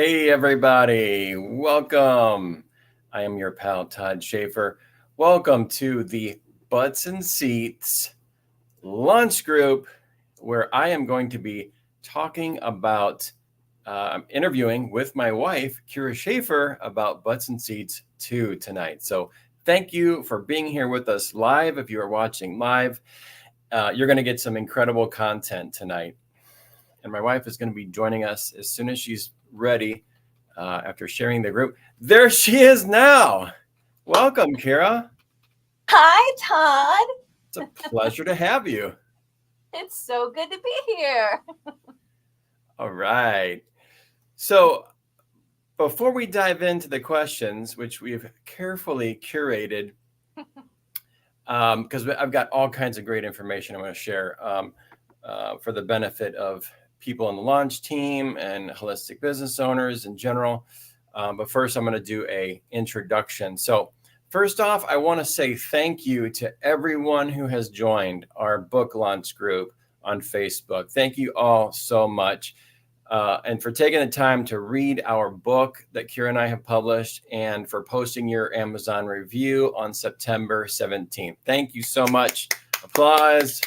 Hey, everybody. Welcome. I am your pal, Todd Schaefer. Welcome to the Butts and Seats Lunch Group, where I am going to be talking about, interviewing with my wife, Kyra Schaefer, about Butts and Seats 2 tonight. So thank you for being here with us live. If you are watching live, you're going to get some incredible content tonight. And my wife is going to be joining us as soon as she's ready after sharing the group. There she is now. Welcome, Kyra. Hi, Todd. It's a pleasure to have you. It's so good to be here. All right. So before we dive into the questions, which we've carefully curated, because I've got all kinds of great information I'm going to share for the benefit of people on the launch team and holistic business owners in general. But first, I'm going to do an introduction. So first off, I want to say thank you to everyone who has joined our book launch group on Facebook. Thank you all so much. And for taking the time to read our book that Kyra and I have published, and for posting your Amazon review on September 17th. Thank you so much. Applause.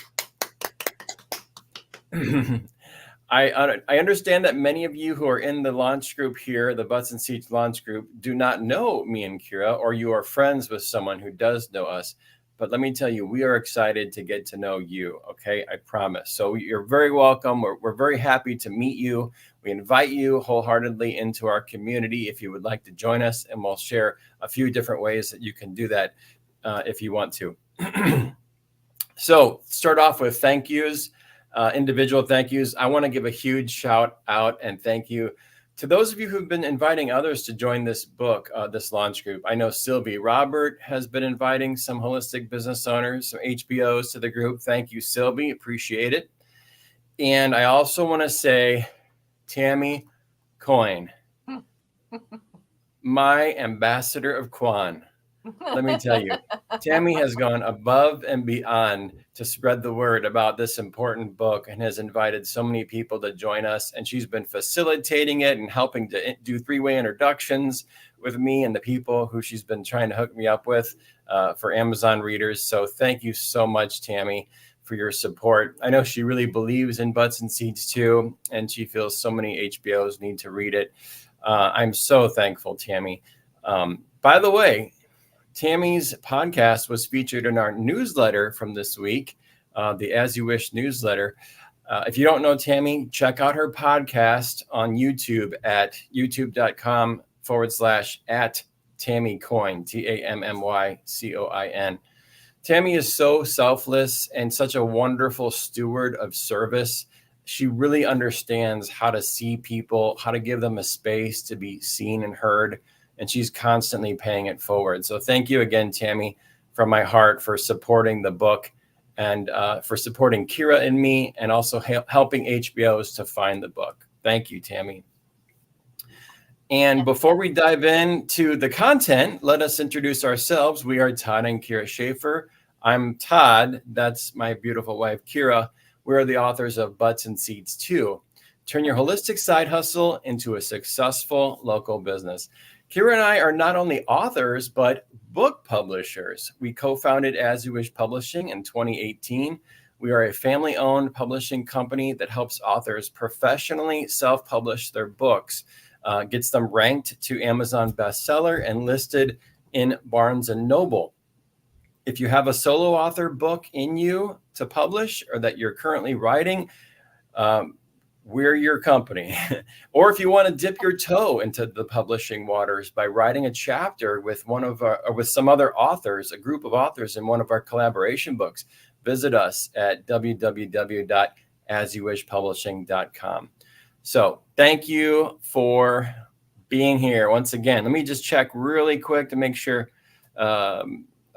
I understand that many of you who are in the launch group here, the Butts and Seats launch group, do not know me and Kyra, or you are friends with someone who does know us. But let me tell you, we are excited to get to know you, okay? I promise. So you're very welcome. We're very happy to meet you. We invite you wholeheartedly into our community if you would like to join us, and we'll share a few different ways that you can do that if you want to. So start off with thank yous. Individual thank yous. I want to give a huge shout out and thank you to those of you who've been inviting others to join this book, this launch group. I know Sylvie Robert has been inviting some holistic business owners, some HBOs to the group. Thank you, Sylvie. Appreciate it. And I also want to say, Tammy Coin, my ambassador of Quan. Let me tell you, Tammy has gone above and beyond to spread the word about this important book and has invited so many people to join us. And she's been facilitating it and helping to do three-way introductions with me and the people who she's been trying to hook me up with for Amazon readers. So thank you so much, Tammy, for your support. I know she really believes in Butts and Seeds too, and she feels so many HBOs need to read it. I'm so thankful, Tammy. By the way, Tammy's podcast was featured in our newsletter from this week, the As You Wish newsletter. If you don't know Tammy, check out her podcast on YouTube at youtube.com/@Tammy Coin, TammyCoin. Tammy is so selfless and such a wonderful steward of service. She really understands how to see people, how to give them a space to be seen and heard. And she's constantly paying it forward. So thank you again, Tammy, from my heart for supporting the book and for supporting Kyra and me, and also helping HBOs to find the book. Thank you, Tammy. And before we dive into the content, let us introduce ourselves. We are Todd and Kyra Schaefer. I'm Todd. That's my beautiful wife, Kyra. We're the authors of Butts and Seeds 2. Turn your holistic side hustle into a successful local business. Kyra and I are not only authors, but book publishers. We co-founded As You Wish Publishing in 2018. We are a family-owned publishing company that helps authors professionally self-publish their books, gets them ranked to Amazon bestseller and listed in Barnes & Noble. If you have a solo author book in you to publish or that you're currently writing, we're your company. Or if you want to dip your toe into the publishing waters by writing a chapter with with some other authors, a group of authors in one of our collaboration books, visit us at www.asyouwishpublishing.com. So thank you for being here once again. Let me just check really quick to make sure I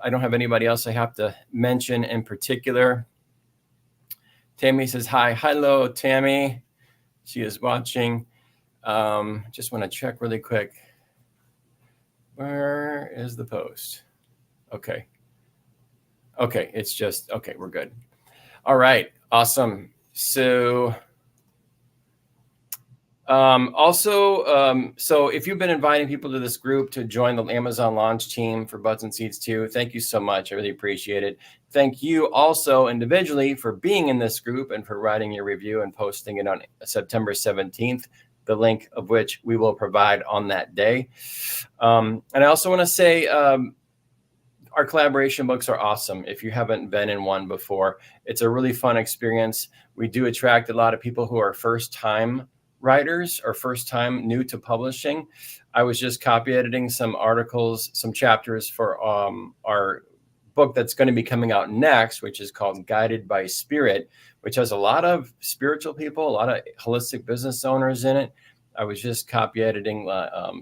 don't have anybody else I have to mention in particular. Tammy says hi. Hello, Tammy. She is watching. Just want to check really quick. Where is the post? Okay. Okay, it's just, okay, we're good. All right, awesome. So So if you've been inviting people to this group to join the Amazon launch team for Butts and Seeds too, thank you so much. I really appreciate it. Thank you also individually for being in this group and for writing your review and posting it on September 17th, the link of which we will provide on that day. And I also want to say, our collaboration books are awesome. If you haven't been in one before, it's a really fun experience. We do attract a lot of people who are first-time writers or first-time new to publishing. I was just copy editing some articles, some chapters for our book that's going to be coming out next, which is called Guided by Spirit, which has a lot of spiritual people, a lot of holistic business owners in it. I was just copy editing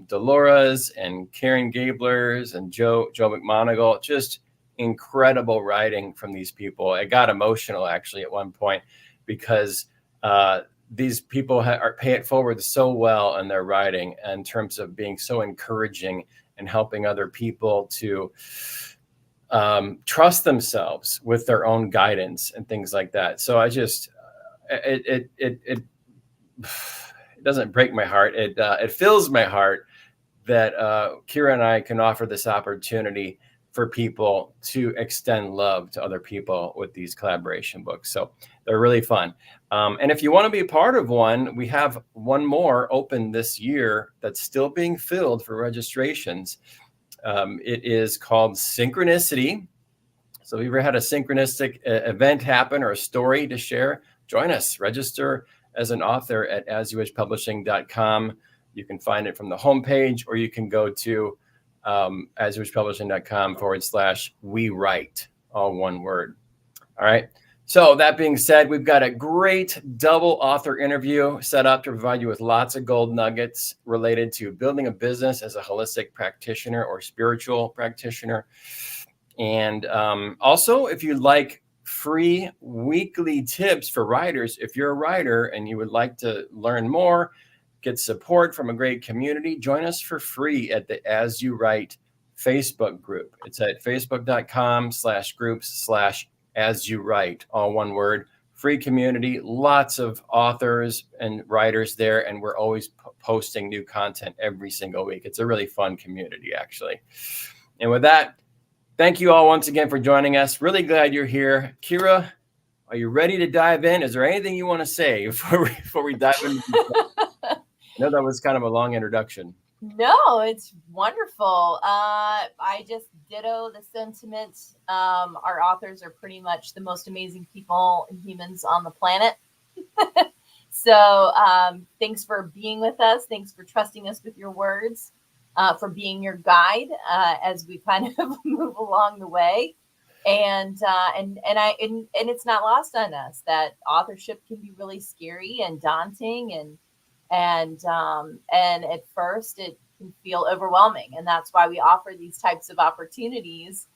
Dolores and Karen Gabler's and Joe McMonagle. Just incredible writing from these people. I got emotional actually at one point because these people pay it forward so well in their writing in terms of being so encouraging and helping other people to trust themselves with their own guidance and things like that. So I just it doesn't break my heart. It fills my heart that Kyra and I can offer this opportunity for people to extend love to other people with these collaboration books. So they're really fun. And if you want to be a part of one, we have one more open this year that's still being filled for registrations. It is called Synchronicity. So if you ever had a synchronistic event happen or a story to share, join us. Register as an author at asyouwishpublishing.com. You can find it from the homepage, or you can go to asyouwishpublishing.com/we write, all one word. All right. So that being said, we've got a great double author interview set up to provide you with lots of gold nuggets related to building a business as a holistic practitioner or spiritual practitioner. And also, if you'd like free weekly tips for writers, if you're a writer and you would like to learn more, get support from a great community, join us for free at the As You Write Facebook group. It's at facebook.com/groups/As You Write, all one word. Free community, lots of authors and writers there, and we're always posting new content every single week. It's a really fun community, actually. And with that, thank you all once again for joining us. Really glad you're here. Kyra, are you ready to dive in? Is there anything you want to say before we dive in? I know that was kind of a long introduction. No, it's wonderful. I just ditto the sentiment. Our authors are pretty much the most amazing people and humans on the planet. So thanks for being with us. Thanks for trusting us with your words, for being your guide as we kind of move along the way. And it's not lost on us that authorship can be really scary and daunting, and at first it can feel overwhelming, and that's why we offer these types of opportunities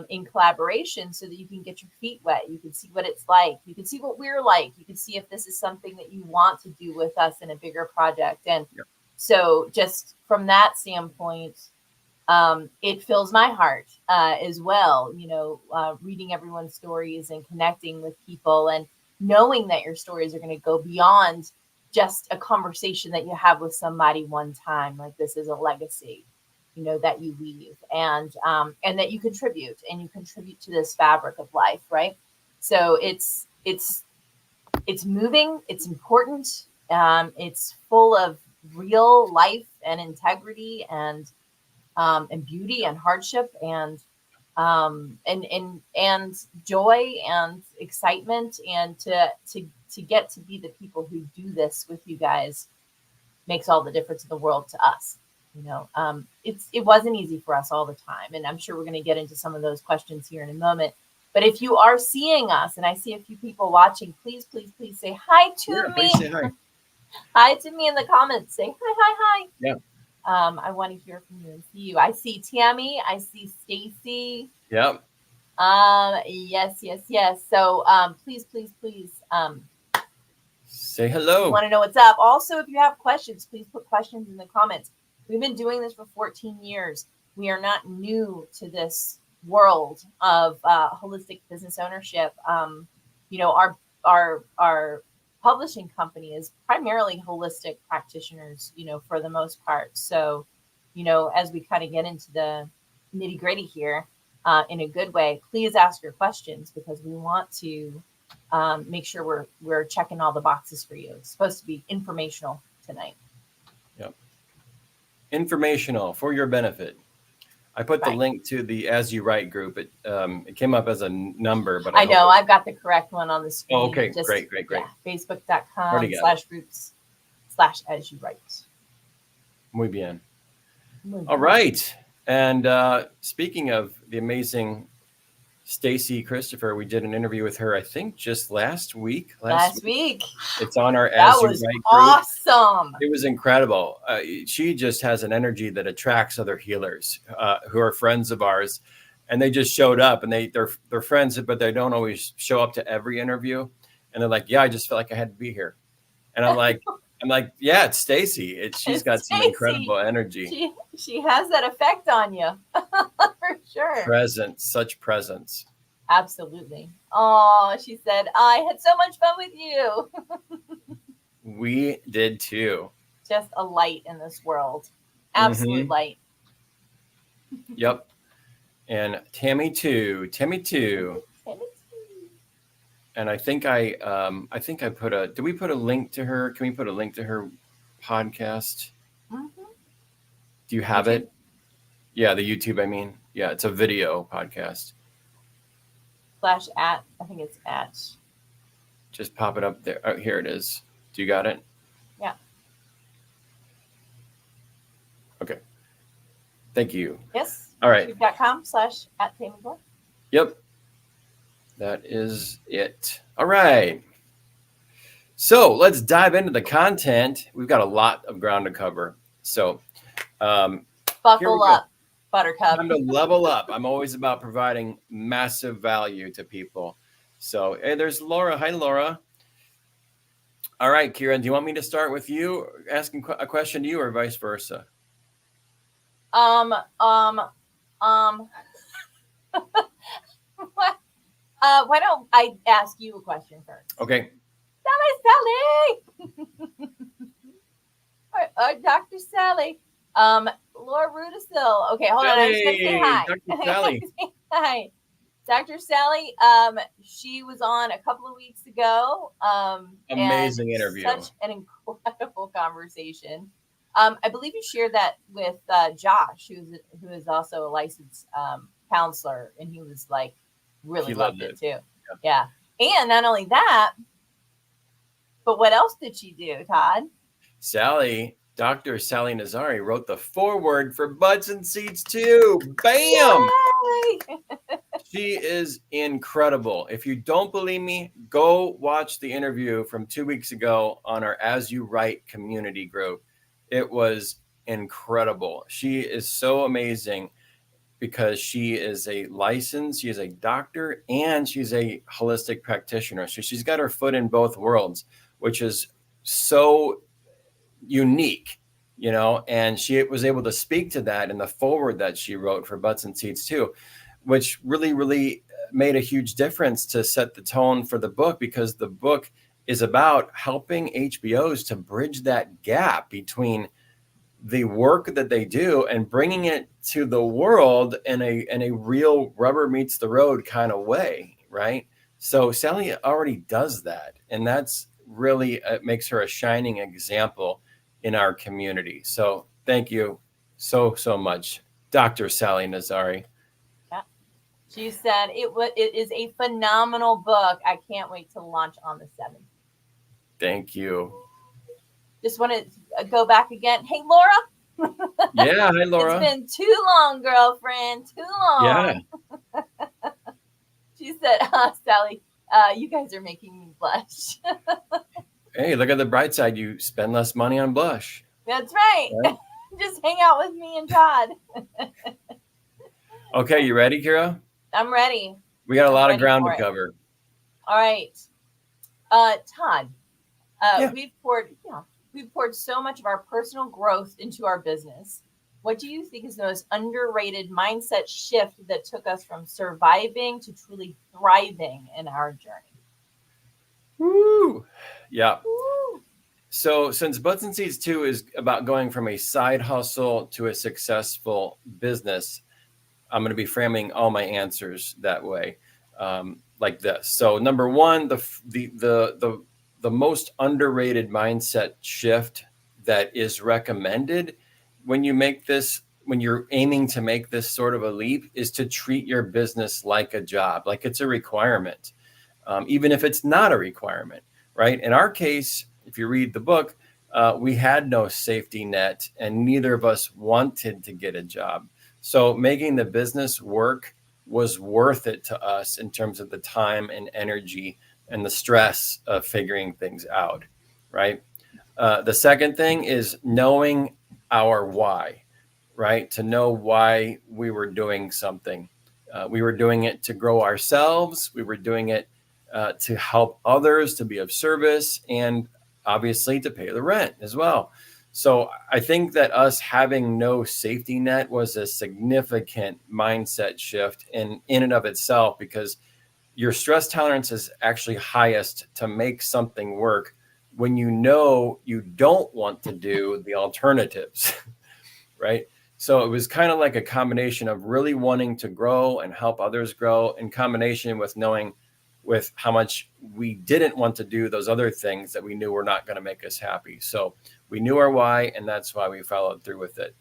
in collaboration, so that you can get your feet wet. You can see what it's like. You can see what we're like. You can see if this is something that you want to do with us in a bigger project. And so just from that standpoint, it fills my heart as well, reading everyone's stories and connecting with people and knowing that your stories are going to go beyond just a conversation that you have with somebody one time. Like, this is a legacy, that you leave, and that you contribute to this fabric of life. Right. So it's moving. It's important. It's full of real life and integrity and beauty and hardship and joy and excitement, and to get to be the people who do this with you guys makes all the difference in the world to us. It wasn't easy for us all the time, and I'm sure we're going to get into some of those questions here in a moment. But if you are seeing us, and I see a few people watching, please say hi to me. Please say hi. Hi to me in the comments. Say hi. Yeah. I want to hear from you and see you. I see Tammy. I see Stacy. Yep. Yes. So please say hello. I want to know what's up. Also, if you have questions, please put questions in the comments. We've been doing this for 14 years. We are not new to this world of holistic business ownership. Our publishing company is primarily holistic practitioners, for the most part. So, as we kind of get into the nitty gritty here, in a good way, please ask your questions, because we want to make sure we're checking all the boxes for you. It's supposed to be informational tonight. Yep. Informational for your benefit. I put the link to the As You Write group. It came up as a number, but I know I've got the correct one on the screen. Oh, okay, great. Yeah, Facebook.com/groups/As You Write. Muy bien. All right. And speaking of the amazing Stacy Christopher, we did an interview with her, I think, just last week. Last week. It's on our As You Write group. Awesome. It was incredible. She just has an energy that attracts other healers who are friends of ours. And they just showed up, and they're friends, but they don't always show up to every interview. And they're like, yeah, I just felt like I had to be here. And I'm like, yeah, it's Stacy. She's got some incredible energy. She has that effect on you. For sure. Such presence. Absolutely. Oh, she said, I had so much fun with you. We did too. Just a light in this world. Absolute light. Yep. And Tammy too. And I think I put did we put a link to her? Can we put a link to her podcast? Mm-hmm. Do you have it? Yeah, the YouTube, I mean. Yeah, it's a video podcast. I think it's at. Just pop it up there. Oh, here it is. Do you got it? Yeah. Okay. Thank you. Yes. All right. YouTube.com/@TammyCoin. Yep. That is it. All right. So let's dive into the content. We've got a lot of ground to cover. So buckle up, Buttercup. Time to level up. I'm always about providing massive value to people. So, hey, there's Laura. Hi, Laura. All right, Kyra, do you want me to start with you asking a question to you, or vice versa? Why don't I ask you a question first? Okay. Sally! Dr. Sally. Laura Rudisil. Okay, hold on. I just want to say hi. Dr. Sally. Hi. Dr. Sally, she was on a couple of weeks ago. Amazing interview. Such an incredible conversation. I believe you shared that with Josh, who is also a licensed counselor, and he was like, really loved it too. Yeah. And not only that, but what else did she do, Todd? Dr. Sally Nazari wrote the foreword for Butts and Seeds too. Bam! She is incredible. If you don't believe me, go watch the interview from 2 weeks ago on our As You Write community group. It was incredible. She is so amazing because she is a doctor, and she's a holistic practitioner. So she's got her foot in both worlds, which is so unique, and she was able to speak to that in the foreword that she wrote for Butts and Seeds too, which really, really made a huge difference to set the tone for the book, because the book is about helping HBOs to bridge that gap between the work that they do and bringing it to the world in a real rubber meets the road kind of way, right? So Sally already does that, and that's really makes her a shining example in our community. So thank you so much, Dr. Sally Nazari. Yeah. She said it is a phenomenal book. I can't wait to launch on the 7th. Thank you. Just want to go back again. Hey, Laura. Yeah, hi, Laura. It's been too long, girlfriend. Too long. Yeah. She said, Sally, you guys are making me blush. Hey, look at the bright side. You spend less money on blush. That's right. Just hang out with me and Todd. Okay, you ready, Kyra? I'm ready. We got a lot of ground to cover. All right. Todd, we've poured so much of our personal growth into our business. What do you think is the most underrated mindset shift that took us from surviving to truly thriving in our journey? Woo! Yeah. Woo. So since Butts and Seeds 2 is about going from a side hustle to a successful business, I'm going to be framing all my answers that way, like this. So number one, the most underrated mindset shift that is recommended when you make this, when you're aiming to make this sort of a leap, is to treat your business like a job, like it's a requirement, even if it's not a requirement, right? In our case, if you read the book, we had no safety net and neither of us wanted to get a job. So making the business work was worth it to us in terms of the time and energy and the stress of figuring things out, right? The second thing is knowing our why, right? To know why we were doing something. We were doing it to grow ourselves. We were doing it to help others, to be of service, and obviously to pay the rent as well. So I think that us having no safety net was a significant mindset shift in and of itself, because your stress tolerance is actually highest to make something work when you know you don't want to do the alternatives, right? So it was kind of like a combination of really wanting to grow and help others grow, in combination with knowing with how much we didn't want to do those other things that we knew were not going to make us happy. So we knew our why, and that's why we followed through with it.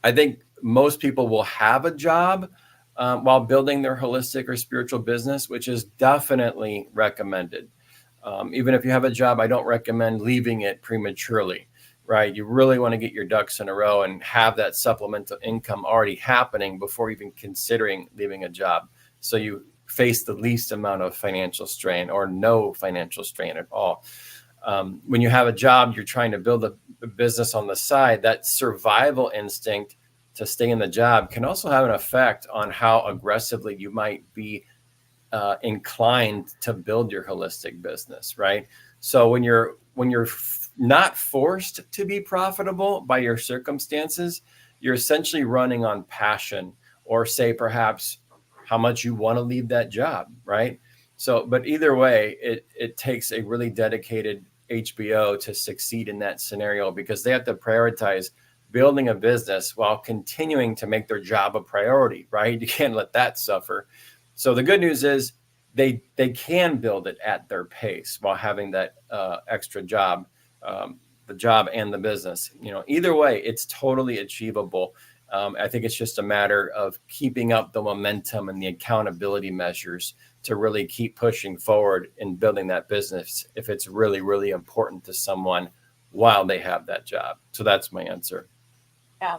I think most people will have a job while building their holistic or spiritual business, which is definitely recommended. Even if you have a job, I don't recommend leaving it prematurely, right? You really want to get your ducks in a row and have that supplemental income already happening before even considering leaving a job. So you face the least amount of financial strain or no financial strain at all. When you have a job, you're trying to build a business on the side. That survival instinct to stay in the job can also have an effect on how aggressively you might be inclined to build your holistic business, right? So when you're not forced to be profitable by your circumstances, you're essentially running on passion, or say perhaps how much you want to leave that job, right? So, but either way, it takes a really dedicated HBO to succeed in that scenario, because they have to prioritize building a business while continuing to make their job a priority, right? You can't let that suffer. So the good news is they can build it at their pace while having that extra job, the job and the business. You know, either way, it's totally achievable. I think it's just a matter of keeping up the momentum and the accountability measures to really keep pushing forward in building that business if it's really, really important to someone while they have that job. So that's my answer. Yeah.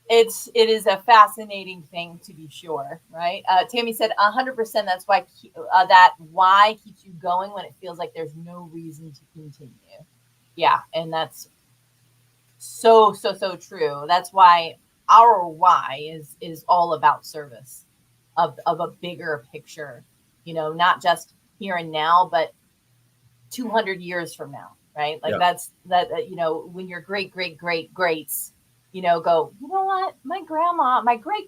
It is a fascinating thing, to be sure, right? Tammy said 100%. That's why that why keeps you going when it feels like there's no reason to continue. Yeah, and that's so true. That's why our why is all about service of a bigger picture. You know, not just here and now, but 200 years from now, right? Like that's you know, when your greats, you know, go, you know what, my grandma, my great,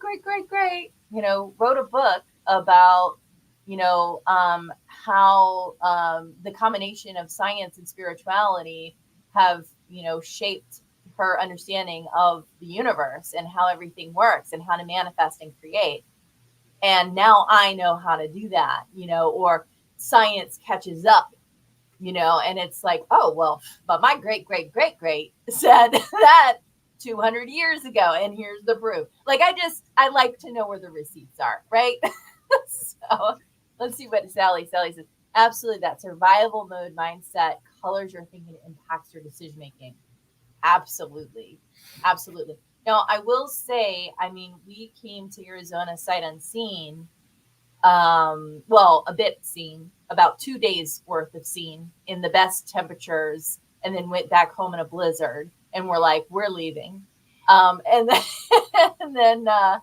you know, wrote a book about, you know, how the combination of science and spirituality have, you know, shaped her understanding of the universe and how everything works and how to manifest and create. And now I know how to do that, you know, or science catches up, you know, and it's like, oh, well, but my great said that 200 years ago, and here's the proof. Like, I like to know where the receipts are, right? So let's see what Sally says. Absolutely, that survival mode mindset colors your thinking, impacts your decision making. Absolutely. Now, I will say, I mean, we came to Arizona sight unseen. Well, a bit seen, about 2 days worth of seen in the best temperatures, and then went back home in a blizzard, and we're like, we're leaving. And then, and then but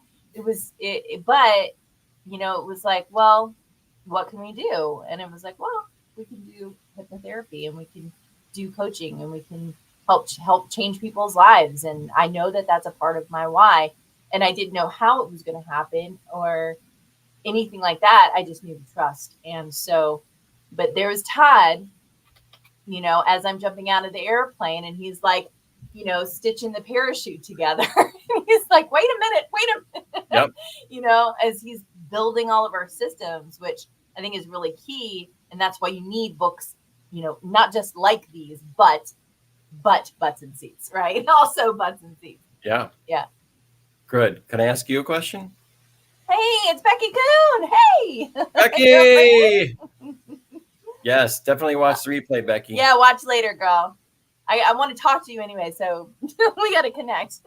you know, it was like, well, what can we do? And it was like, well, we can do hypnotherapy, and we can do coaching, and we can help change people's lives. And I know that that's a part of my why, and I didn't know how it was going to happen, or anything like that, I just need to trust. And so, but there's Todd, you know, as I'm jumping out of the airplane, and he's like, you know, stitching the parachute together. He's like, wait a minute. Yep. You know, as he's building all of our systems, which I think is really key. And that's why you need books, you know, not just like these, but butts and seats, right? Also butts and seats. Yeah. Yeah. Good. Can I ask you a question? Hey, it's Becky Coon. Hey. Becky! Yes, definitely watch the replay, Becky. Yeah, watch later, girl. I want to talk to you anyway, so we got to connect.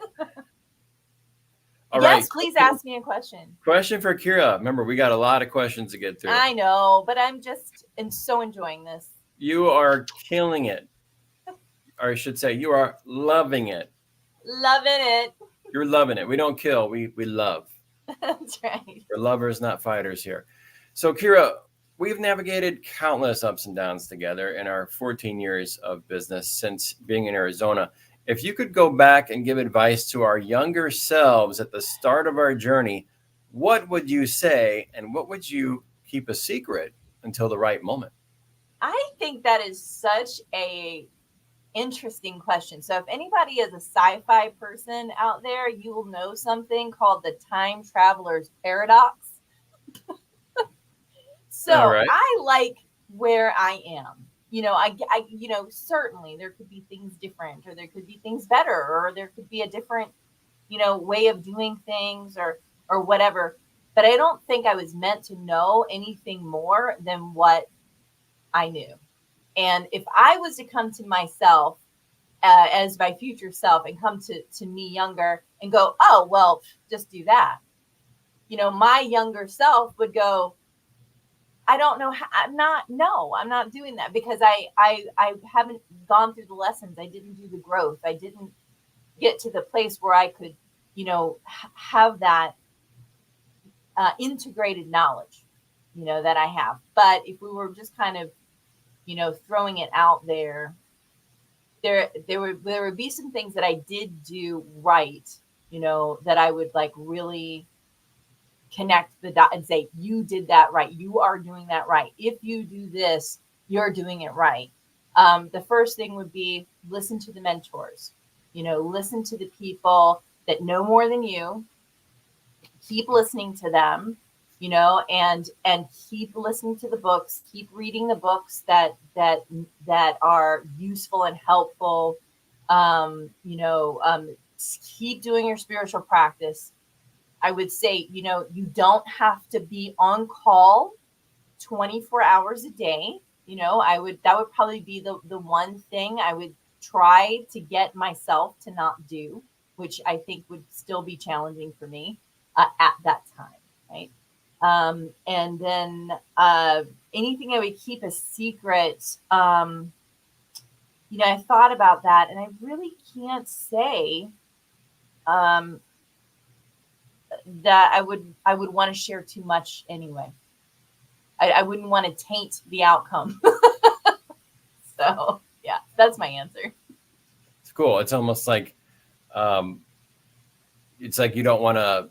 All yes, right. Please ask me a question. Question for Kyra. Remember, we got a lot of questions to get through. I know, but I'm just so enjoying this. You are killing it. Or I should say, you are loving it. Loving it. You're loving it. We don't kill, we love. That's right. We're lovers, not fighters here. So, Kyra, we've navigated countless ups and downs together in our 14 years of business since being in Arizona. If you could go back and give advice to our younger selves at the start of our journey, what would you say, and what would you keep a secret until the right moment? I think that is such a interesting question. So if anybody is a sci-fi person out there, you will know something called the time traveler's paradox. So right. I like where I am. You know, I you know, certainly there could be things different, or there could be things better, or there could be a different, you know, way of doing things, or whatever. But I don't think I was meant to know anything more than what I knew. And if I was to come to myself as my future self and come to me younger and go, oh, well, just do that. You know, my younger self would go, I don't know. I'm not doing that, because I haven't gone through the lessons. I didn't do the growth. I didn't get to the place where I could, you know, have that integrated knowledge, you know, that I have. But if we were just kind of, you know, throwing it out there would be some things that I did do right, you know, that I would like really connect the dot and say, you did that right. You are doing that right. If you do this, you're doing it right. The first thing would be listen to the mentors, you know, listen to the people that know more than you, keep listening to them, you know, and keep listening to the books, keep reading the books that are useful and helpful. You know, keep doing your spiritual practice. I would say, you know, you don't have to be on call 24 hours a day. You know, that would probably be the one thing I would try to get myself to not do, which I think would still be challenging for me at that time. Right. And then anything I would keep a secret, you know, I thought about that, and I really can't say that I would want to share too much anyway. I wouldn't want to taint the outcome. So yeah, that's my answer. It's cool. It's almost like it's like you don't want to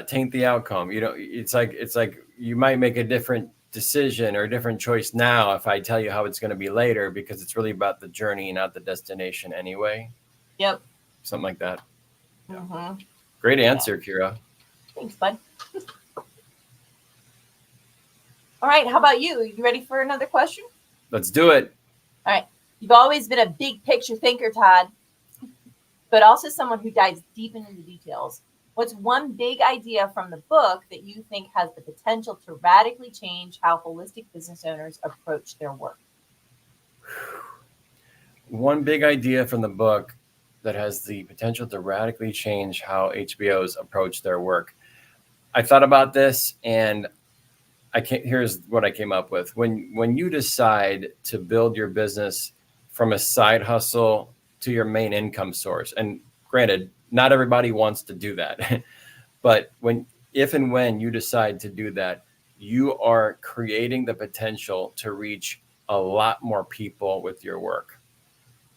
taint the outcome. You know, it's like you might make a different decision or a different choice now if I tell you how it's going to be later, because it's really about the journey, not the destination anyway. Yep. Something like that. Mm-hmm. Great answer, Kyra. Thanks, bud. All right. How about you? You ready for another question? Let's do it. All right. You've always been a big picture thinker, Todd, but also someone who dives deep into the details. What's one big idea from the book that you think has the potential to radically change how holistic business owners approach their work? One big idea from the book that has the potential to radically change how HBOs approach their work. I thought about this, and here's what I came up with. When you decide to build your business from a side hustle to your main income source, and granted, not everybody wants to do that, but if and when you decide to do that, you are creating the potential to reach a lot more people with your work.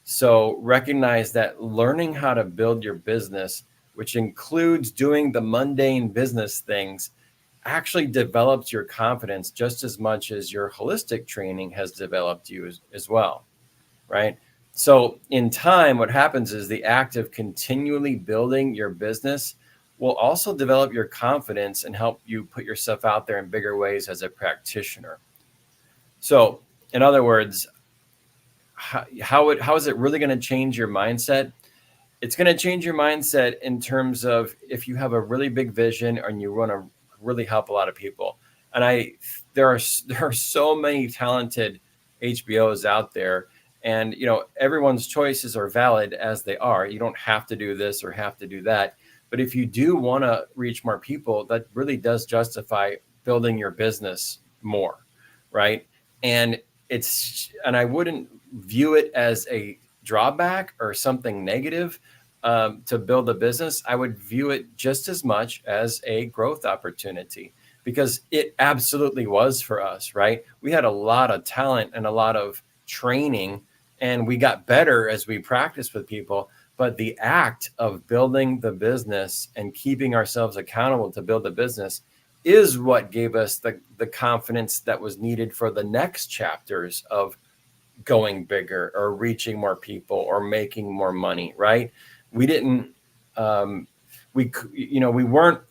So recognize that learning how to build your business which includes doing the mundane business things, actually develops your confidence just as much as your holistic training has developed you as well, right? So in time, what happens is the act of continually building your business will also develop your confidence and help you put yourself out there in bigger ways as a practitioner. So in other words, how is it really going to change your mindset? It's going to change your mindset in terms of if you have a really big vision and you want to really help a lot of people. And there are so many talented HBOs out there, and everyone's choices are valid as they are. You don't have to do this or have to do that. But if you do want to reach more people, that really does justify building your business more, right? And I wouldn't view it as a drawback or something negative to build a business. I would view it just as much as a growth opportunity, because it absolutely was for us, right? We had a lot of talent and a lot of training, and we got better as we practiced with people. But the act of building the business and keeping ourselves accountable to build the business is what gave us the confidence that was needed for the next chapters of going bigger or reaching more people or making more money, right? We didn't, we weren't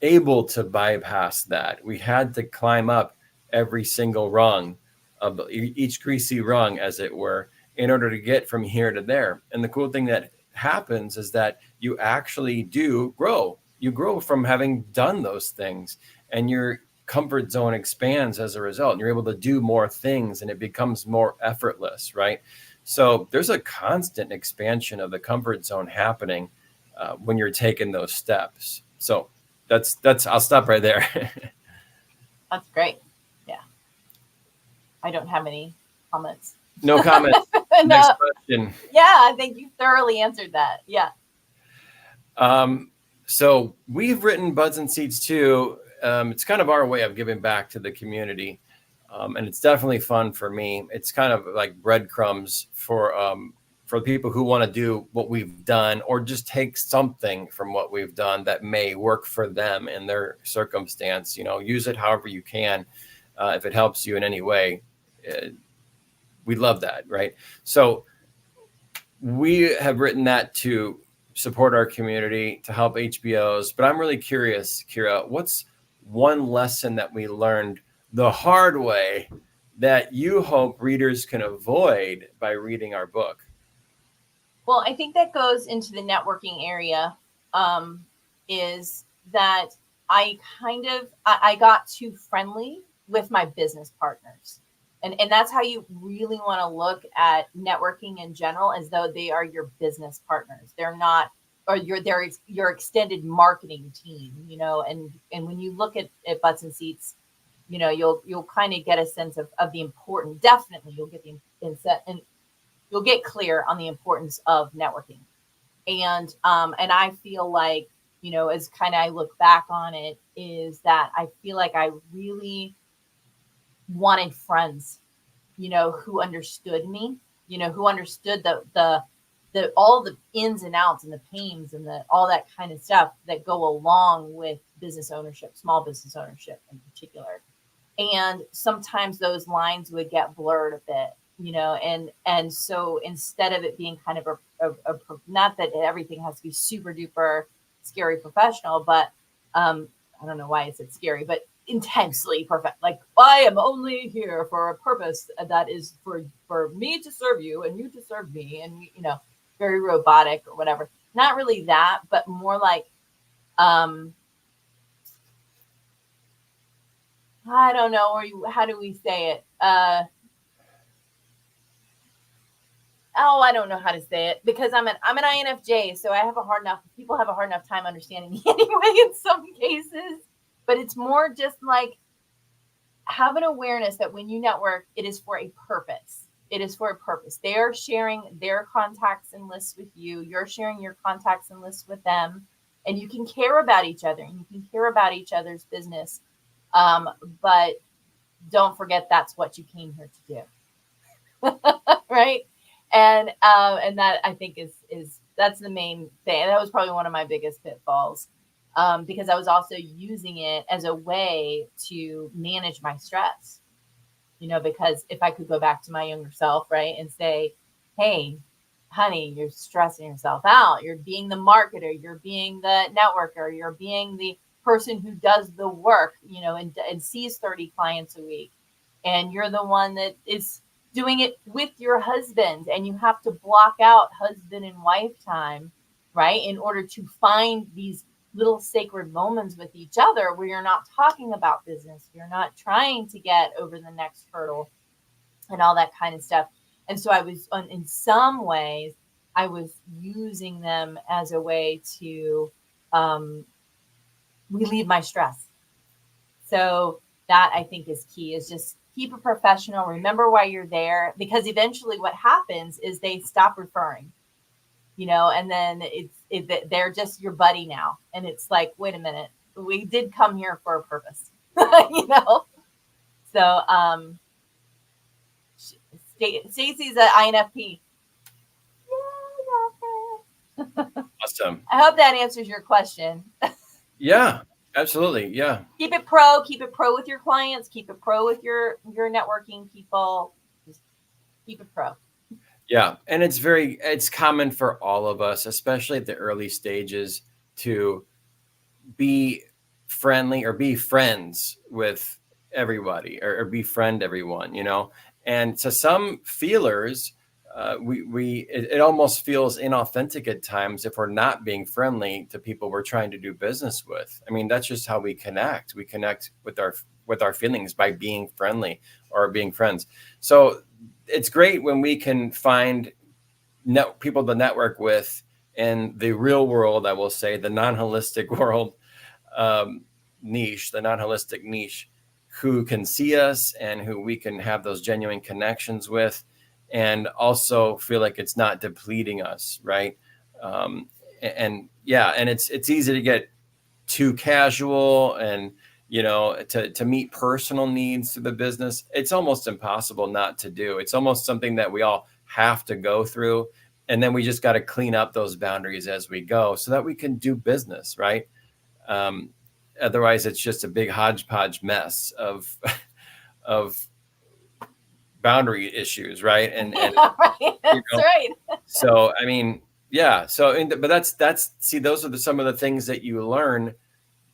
able to bypass that. We had to climb up every single rung of each greasy rung, as it were, in order to get from here to there. And the cool thing that happens is that you actually do grow. You grow from having done those things, and your comfort zone expands as a result, and you're able to do more things, and it becomes more effortless, right? So there's a constant expansion of the comfort zone happening when you're taking those steps. So that's I'll stop right there. That's great. Yeah. I don't have any comments. No comments. No. Next question. Yeah, I think you thoroughly answered that. Yeah. So we've written Buds and Seeds too. It's kind of our way of giving back to the community. And it's definitely fun for me. It's kind of like breadcrumbs for people who want to do what we've done, or just take something from what we've done that may work for them in their circumstance. Use it however you can. If it helps you in any way, we love that, right? So we have written that to support our community, to help HBOs. But I'm really curious, Kyra, what's one lesson that we learned the hard way that you hope readers can avoid by reading our book? Well, I think that goes into the networking area, is that I got too friendly with my business partners. And that's how you really want to look at networking in general, as though they are your business partners. They're not, or they're your extended marketing team, and when you look at Butts and Seats, you'll kind of get a sense of the importance. Definitely you'll get the insight, and you'll get clear on the importance of networking. And I feel like, as kind of I look back on it, is that I feel like I really wanted friends, who understood me, who understood the all the ins and outs and the pains and all that kind of stuff that go along with business ownership, small business ownership in particular. And sometimes those lines would get blurred a bit, and so instead of it being kind of a not that everything has to be super duper scary professional, but I don't know why I said scary, but intensely perfect. Like, I am only here for a purpose that is for me to serve you and you to serve me, and very robotic or whatever. Not really that, but more like I don't know, or how do we say it? I don't know how to say it, because I'm an INFJ, so people have a hard enough time understanding me anyway in some cases. But it's more just like, have an awareness that when you network, it is for a purpose. It is for a purpose. They are sharing their contacts and lists with you. You're sharing your contacts and lists with them. And you can care about each other, and you can care about each other's business. But don't forget that's what you came here to do. Right? And that I think is that's the main thing. That was probably one of my biggest pitfalls, because I was also using it as a way to manage my stress. Because if I could go back to my younger self, right, and say, hey, honey, you're stressing yourself out. You're being the marketer. You're being the networker. You're being the person who does the work, and sees 30 clients a week. And you're the one that is doing it with your husband, and you have to block out husband and wife time, right, in order to find these little sacred moments with each other where you're not talking about business, you're not trying to get over the next hurdle and all that kind of stuff. And so I was, in some ways, I was using them as a way to relieve my stress. So that, I think, is key, is just keep it professional. Remember why you're there, because eventually what happens is they stop referring, and then they're just your buddy now. And it's like, wait a minute, we did come here for a purpose, So Stacey's an INFP. Awesome. I hope that answers your question. Yeah, absolutely. Yeah. Keep it pro with your clients, keep it pro with your networking people. Just keep it pro. Yeah. And it's common for all of us, especially at the early stages, to be friendly or be friends with everybody, or befriend everyone, and to some feelers, it almost feels inauthentic at times if we're not being friendly to people we're trying to do business with. I mean, that's just how we connect. We connect with our feelings by being friendly or being friends. So it's great when we can find people to network with in the real world, I will say, the non-holistic world niche, the non-holistic niche, who can see us and who we can have those genuine connections with, and also feel like it's not depleting us, right? And it's easy to get too casual and, to meet personal needs through the business. It's almost impossible not to do. It's almost something that we all have to go through. And then we just got to clean up those boundaries as we go so that we can do business, right? Otherwise, it's just a big hodgepodge mess of boundary issues, right? And right. That's right. So I mean, yeah. So, but that's those are some of the things that you learn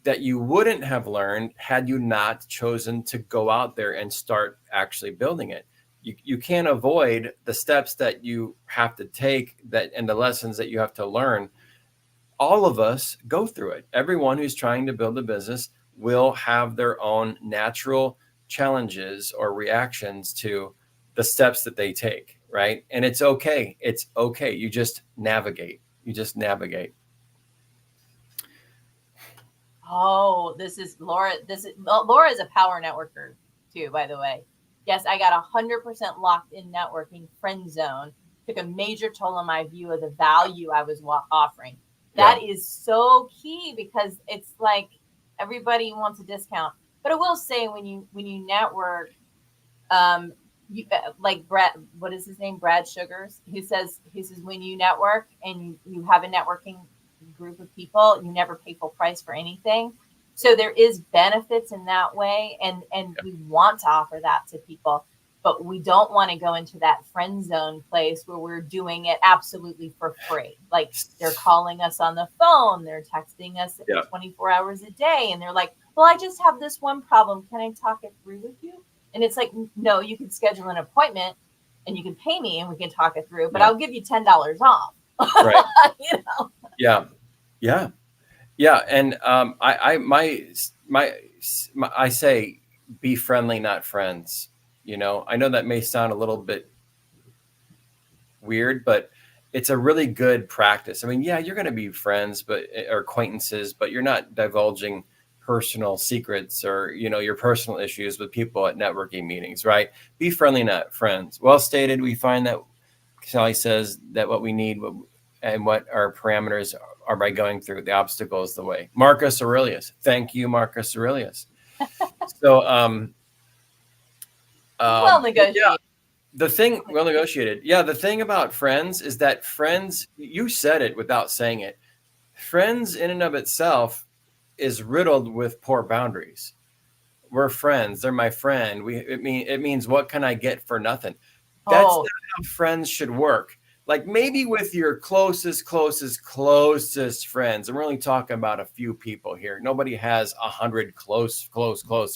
that you wouldn't have learned had you not chosen to go out there and start actually building it. You can't avoid the steps that you have to take, and the lessons that you have to learn. All of us go through it. Everyone who's trying to build a business will have their own natural challenges or reactions to the steps that they take, right? And it's okay. It's okay. You just navigate. Oh, this is Laura. Laura is a power networker too, by the way. Yes, I got 100% locked in networking friend zone. Took a major toll on my view of the value I was offering. That is so key, because it's like everybody wants a discount. But I will say, when you network, like Brad, what is his name? Brad Sugars. He says when you network and you have a networking group of people, you never pay full price for anything. So there is benefits in that way, and we want to offer that to people, but we don't want to go into that friend zone place where we're doing it absolutely for free. Like, they're calling us on the phone, they're texting us 24 hours a day, and they're like, well, I just have this one problem. Can I talk it through with you? And it's like, no, you can schedule an appointment and you can pay me and we can talk it through, but I'll give you $10 off. Right. Yeah. Yeah. And I say, be friendly, not friends. I know that may sound a little bit weird, but it's a really good practice. I mean, yeah, you're going to be friends, or acquaintances, but you're not divulging personal secrets or, your personal issues with people at networking meetings, right? Be friendly, not friends. Well stated. We find that Sally says that what we need and what our parameters are by going through the obstacles the way. Marcus Aurelius. Thank you, Marcus Aurelius. So, well negotiated. The thing, well negotiated. Yeah, the thing about friends is that friends, you said it without saying it. Friends in and of itself is riddled with poor boundaries. We're friends. They're my friend. It means what can I get for nothing? That's Oh, not how friends should work. Like maybe with your closest friends. And we're only talking about a few people here. Nobody has 100 close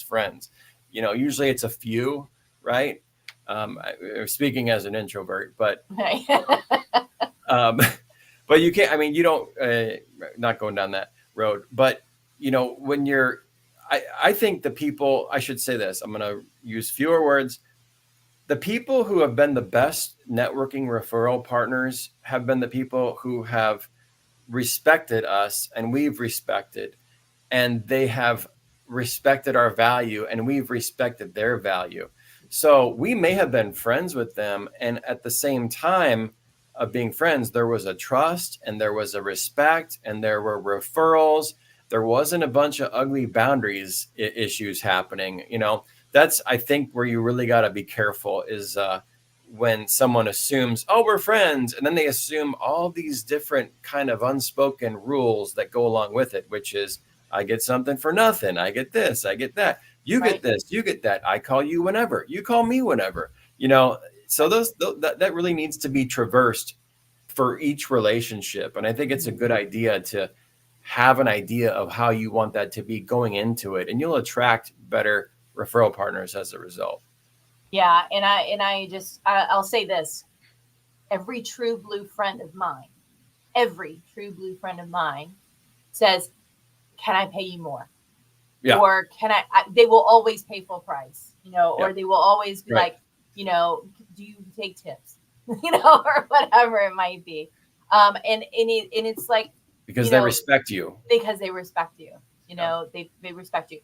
friends. Usually it's a few, right? Speaking as an introvert, but okay. um, but you can't. I mean, you don't. Not going down that road, but when you're, I think the people. I should say this. I'm going to use fewer words. The people who have been the best networking referral partners have been the people who have respected us and we've respected, and they have respected our value and we've respected their value. So we may have been friends with them, and at the same time of being friends, there was a trust and there was a respect and there were referrals. There wasn't a bunch of ugly boundaries issues happening. That's, I think, where you really got to be careful is when someone assumes, oh, we're friends, and then they assume all these different kind of unspoken rules that go along with it, which is I get something for nothing. I get this. I get that. You Right. get this. You get that. I call you whenever. You call me whenever. So that really needs to be traversed for each relationship. And I think it's a good idea to have an idea of how you want that to be going into it, and you'll attract better referral partners as a result. Yeah, I'll say this. Every true blue friend of mine says, "Can I pay you more?" Yeah. Or they will always pay full price, or Yep. they will always be Right. like, do you take tips? Or whatever it might be. And it's like, Because they respect you. because they respect you, Yeah. they respect you.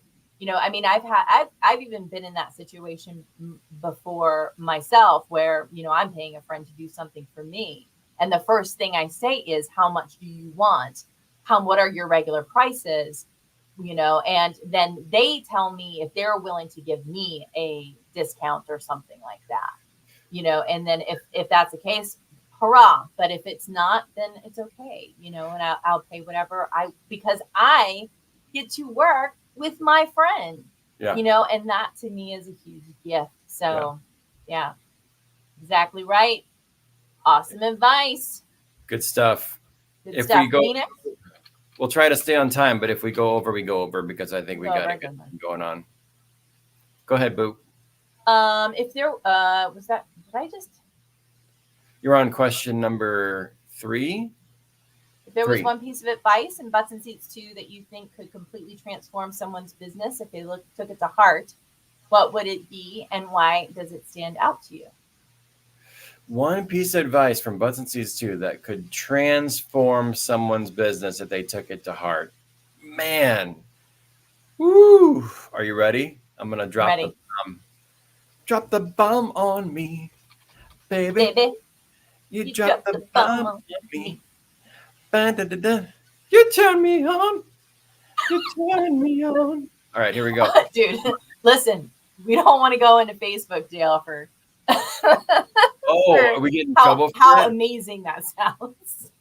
I mean, I've even been in that situation before myself where, I'm paying a friend to do something for me. And the first thing I say is, how much do you want? What are your regular prices? And then they tell me if they're willing to give me a discount or something like that, and then if that's the case, hurrah. But if it's not, then it's okay, and I'll pay whatever because I get to work with my friend, Yeah. and that to me is a huge gift. So yeah, exactly right. Awesome advice. Good stuff. Good If stuff. we go, Phoenix? we'll try to stay on time, but if we go over, we go over because I think we Go got over, to get go over. going on. Go ahead, Boo. If there was that, did I just, You're on question number 3. if there was 3. one piece of advice in Butts and Seats 2 that you think could completely transform someone's business if they took it to heart, what would it be, and why does it stand out to you? One piece of advice from Butts and Seats 2 that could transform someone's business if they took it to heart. Man. Woo. Are you ready? I'm going to drop the bomb. Drop the bomb on me, baby. Baby, You drop the bomb on me. Ba-da-da-da. You turn me on. You turn me on. All right, here we go. Dude, listen, we don't want to go into Facebook jail for Oh, are we getting in trouble for how that? amazing that sounds.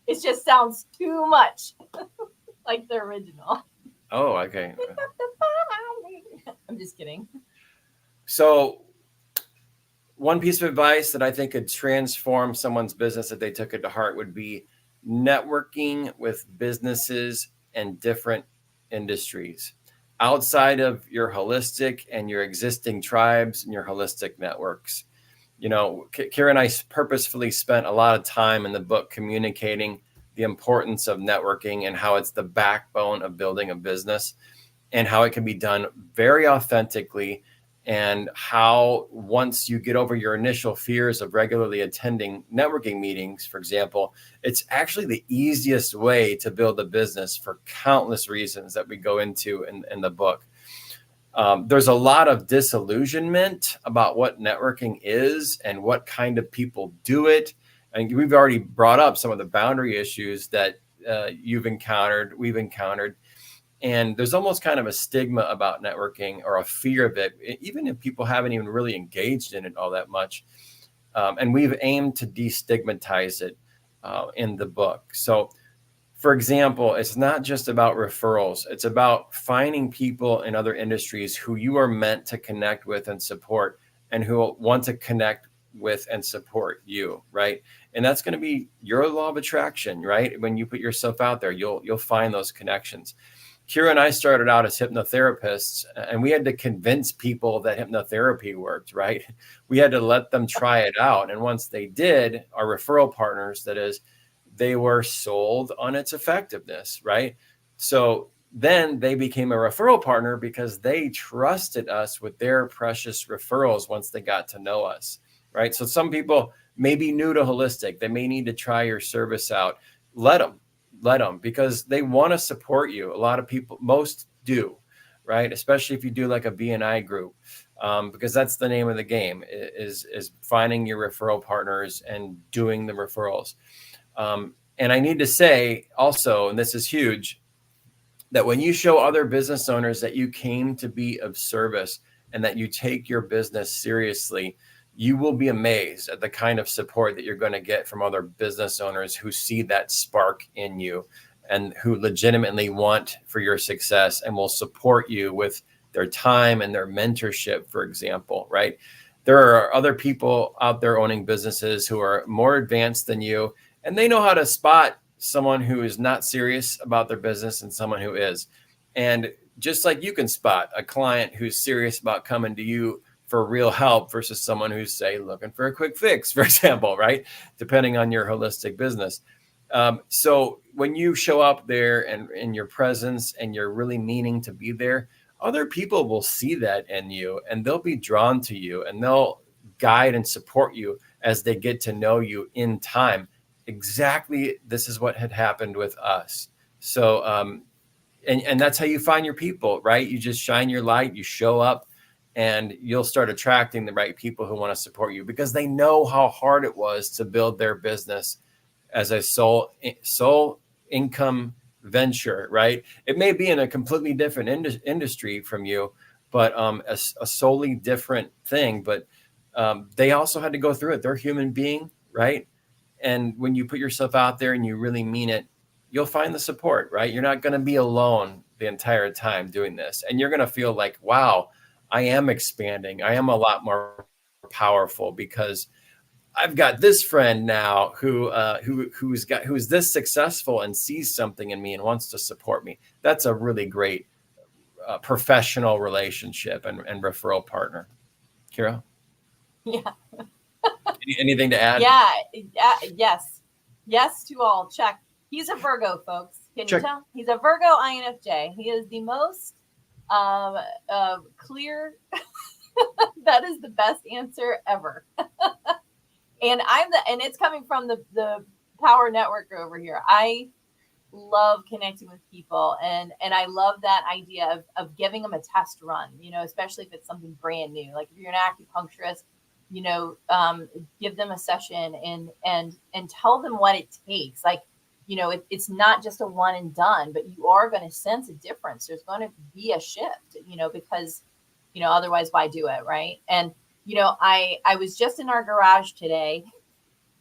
It just sounds too much like the original. Oh, okay. I'm just kidding. So one piece of advice that I think could transform someone's business if they took it to heart would be networking with businesses and different industries outside of your holistic and your existing tribes and your holistic networks. Kyra and I purposefully spent a lot of time in the book communicating the importance of networking and how it's the backbone of building a business and how it can be done very authentically, and how once you get over your initial fears of regularly attending networking meetings, for example, it's actually the easiest way to build a business for countless reasons that we go into in the book. There's a lot of disillusionment about what networking is and what kind of people do it. And we've already brought up some of the boundary issues that we've encountered. And there's almost kind of a stigma about networking, or a fear of it, even if people haven't even really engaged in it all that much. And we've aimed to destigmatize it in the book. So, for example, it's not just about referrals. It's about finding people in other industries who you are meant to connect with and support, and who want to connect with and support you, right? And that's going to be your law of attraction, right? When you put yourself out there, you'll find those connections. Kyra and I started out as hypnotherapists, and we had to convince people that hypnotherapy worked, right? We had to let them try it out. And once they did, our referral partners, that is, they were sold on its effectiveness, right? So then they became a referral partner because they trusted us with their precious referrals once they got to know us, right? So some people may be new to holistic. They may need to try your service out. Let them, because they want to support you. A lot of people, most do, right? Especially if you do like a BNI group, because that's the name of the game, is finding your referral partners and doing the referrals. And I need to say also, and this is huge, that when you show other business owners that you came to be of service and that you take your business seriously, you will be amazed at the kind of support that you're going to get from other business owners who see that spark in you and who legitimately want for your success and will support you with their time and their mentorship, for example, right? There are other people out there owning businesses who are more advanced than you, and they know how to spot someone who is not serious about their business and someone who is. And just like you can spot a client who's serious about coming to you for real help versus someone who's, say, looking for a quick fix, for example, right? Depending on your holistic business. So when you show up there and in your presence and you're really meaning to be there, other people will see that in you and they'll be drawn to you and they'll guide and support you as they get to know you in time. Exactly. This is what had happened with us. So, and that's how you find your people, right? You just shine your light, you show up, and you'll start attracting the right people who want to support you because they know how hard it was to build their business as a sole income venture, right? It may be in a completely different industry from you, but a solely different thing. But they also had to go through it. They're a human being, right? And when you put yourself out there and you really mean it, you'll find the support, right? You're not going to be alone the entire time doing this. And you're going to feel like, wow, I am expanding. I am a lot more powerful because I've got this friend now who's this successful and sees something in me and wants to support me. That's a really great professional relationship and referral partner. Kyra? Yeah. Anything to add? Yeah. Yes to all. Check. He's a Virgo, folks. Can you tell? He's a Virgo INFJ. He is the most clear. That is the best answer ever. And it's coming from the power network over here. I love connecting with people and I love that idea of giving them a test run, especially if it's something brand new. Like if you're an acupuncturist, give them a session and tell them what it takes. Like, it's not just a one and done, but you are going to sense a difference. There's going to be a shift, because, otherwise why do it? Right. And, I was just in our garage today.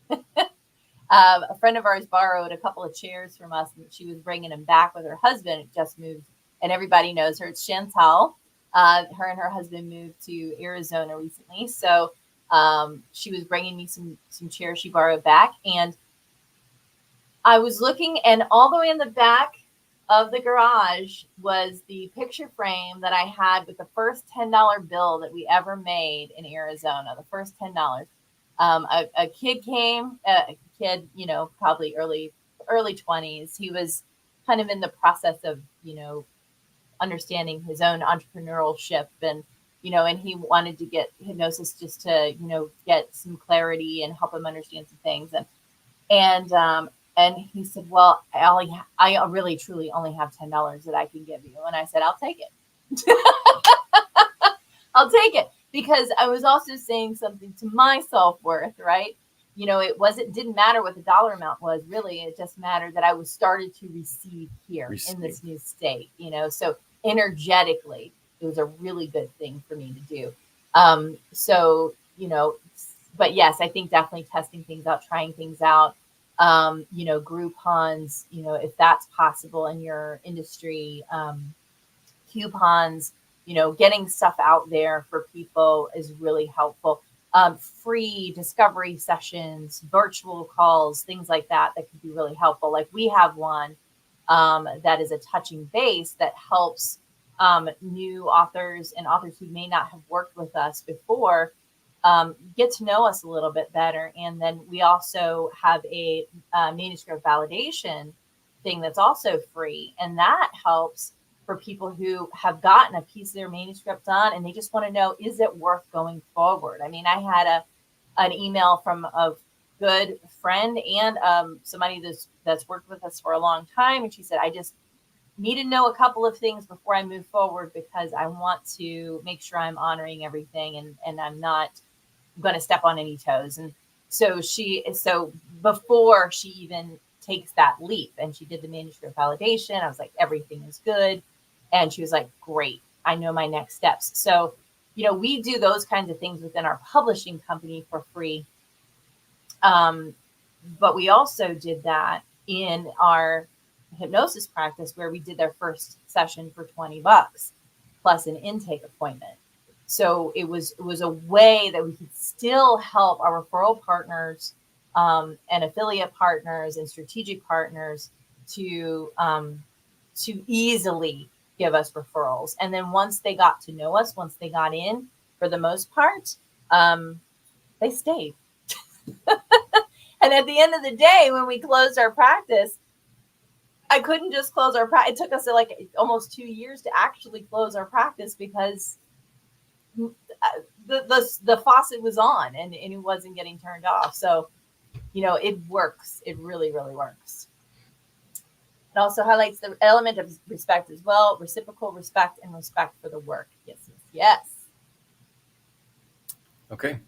A friend of ours borrowed a couple of chairs from us and she was bringing them back with her husband. It just moved and everybody knows her. It's Chantal. Her and her husband moved to Arizona recently. So she was bringing me some chairs she borrowed back. And I was looking, and all the way in the back of the garage was the picture frame that I had with the first $10 bill that we ever made in Arizona. The first $10. A kid came, probably early 20s. He was kind of in the process of, understanding his own entrepreneurship and he wanted to get hypnosis just to, get some clarity and help him understand some things. And he said, well, I really, truly only have $10 that I can give you. And I said, I'll take it. I'll take it. Because I was also saying something to my self-worth, right? didn't matter what the dollar amount was, really. It just mattered that I was started to receive here in this new state, so energetically, it was a really good thing for me to do. So, but yes, I think definitely testing things out, trying things out, Groupons, if that's possible in your industry, coupons, getting stuff out there for people is really helpful. Free discovery sessions, virtual calls, things like that could be really helpful. Like we have one that is a touching base that helps new authors and authors who may not have worked with us before get to know us a little bit better. And then we also have a manuscript validation thing that's also free. And that helps for people who have gotten a piece of their manuscript done and they just want to know, is it worth going forward? I mean, I had an email from a good friend and somebody that's worked with us for a long time. And she said, I just need to know a couple of things before I move forward because I want to make sure I'm honoring everything and I'm not going to step on any toes. And so before she even takes that leap and she did the manuscript validation, I was like, everything is good. And she was like, great, I know my next steps. So, we do those kinds of things within our publishing company for free. But we also did that in our hypnosis practice where we did their first session for $20 plus an intake appointment. So it was a way that we could still help our referral partners and affiliate partners and strategic partners to easily give us referrals. And then once they got to know us, once they got in, for the most part, they stayed. And at the end of the day, when we closed our practice, I couldn't just close our practice. It took us like almost 2 years to actually close our practice because the faucet was on and it wasn't getting turned off. So, it works. It really, really works. It also highlights the element of respect as well, reciprocal respect and respect for the work. Yes, yes, yes. Okay.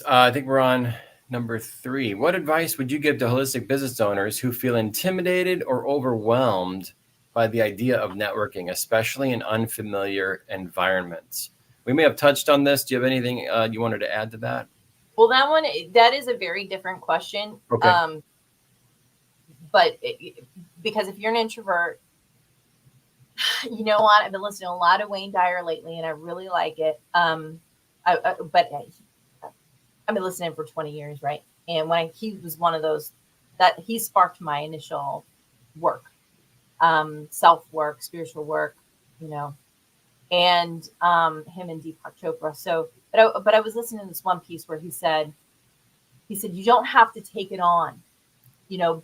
I think we're on number 3. What advice would you give to holistic business owners who feel intimidated or overwhelmed by the idea of networking, especially in unfamiliar environments? We may have touched on this. Do you have anything you wanted to add to that? Well, that is a very different question. Okay. But because if you're an introvert, you know what? I've been listening to a lot of Wayne Dyer lately, and I really like it. But I've been listening for 20 years, right? And he was one of those that he sparked my initial work, self-work, spiritual work, and him and Deepak Chopra. So, but I was listening to this one piece where he said, you don't have to take it on,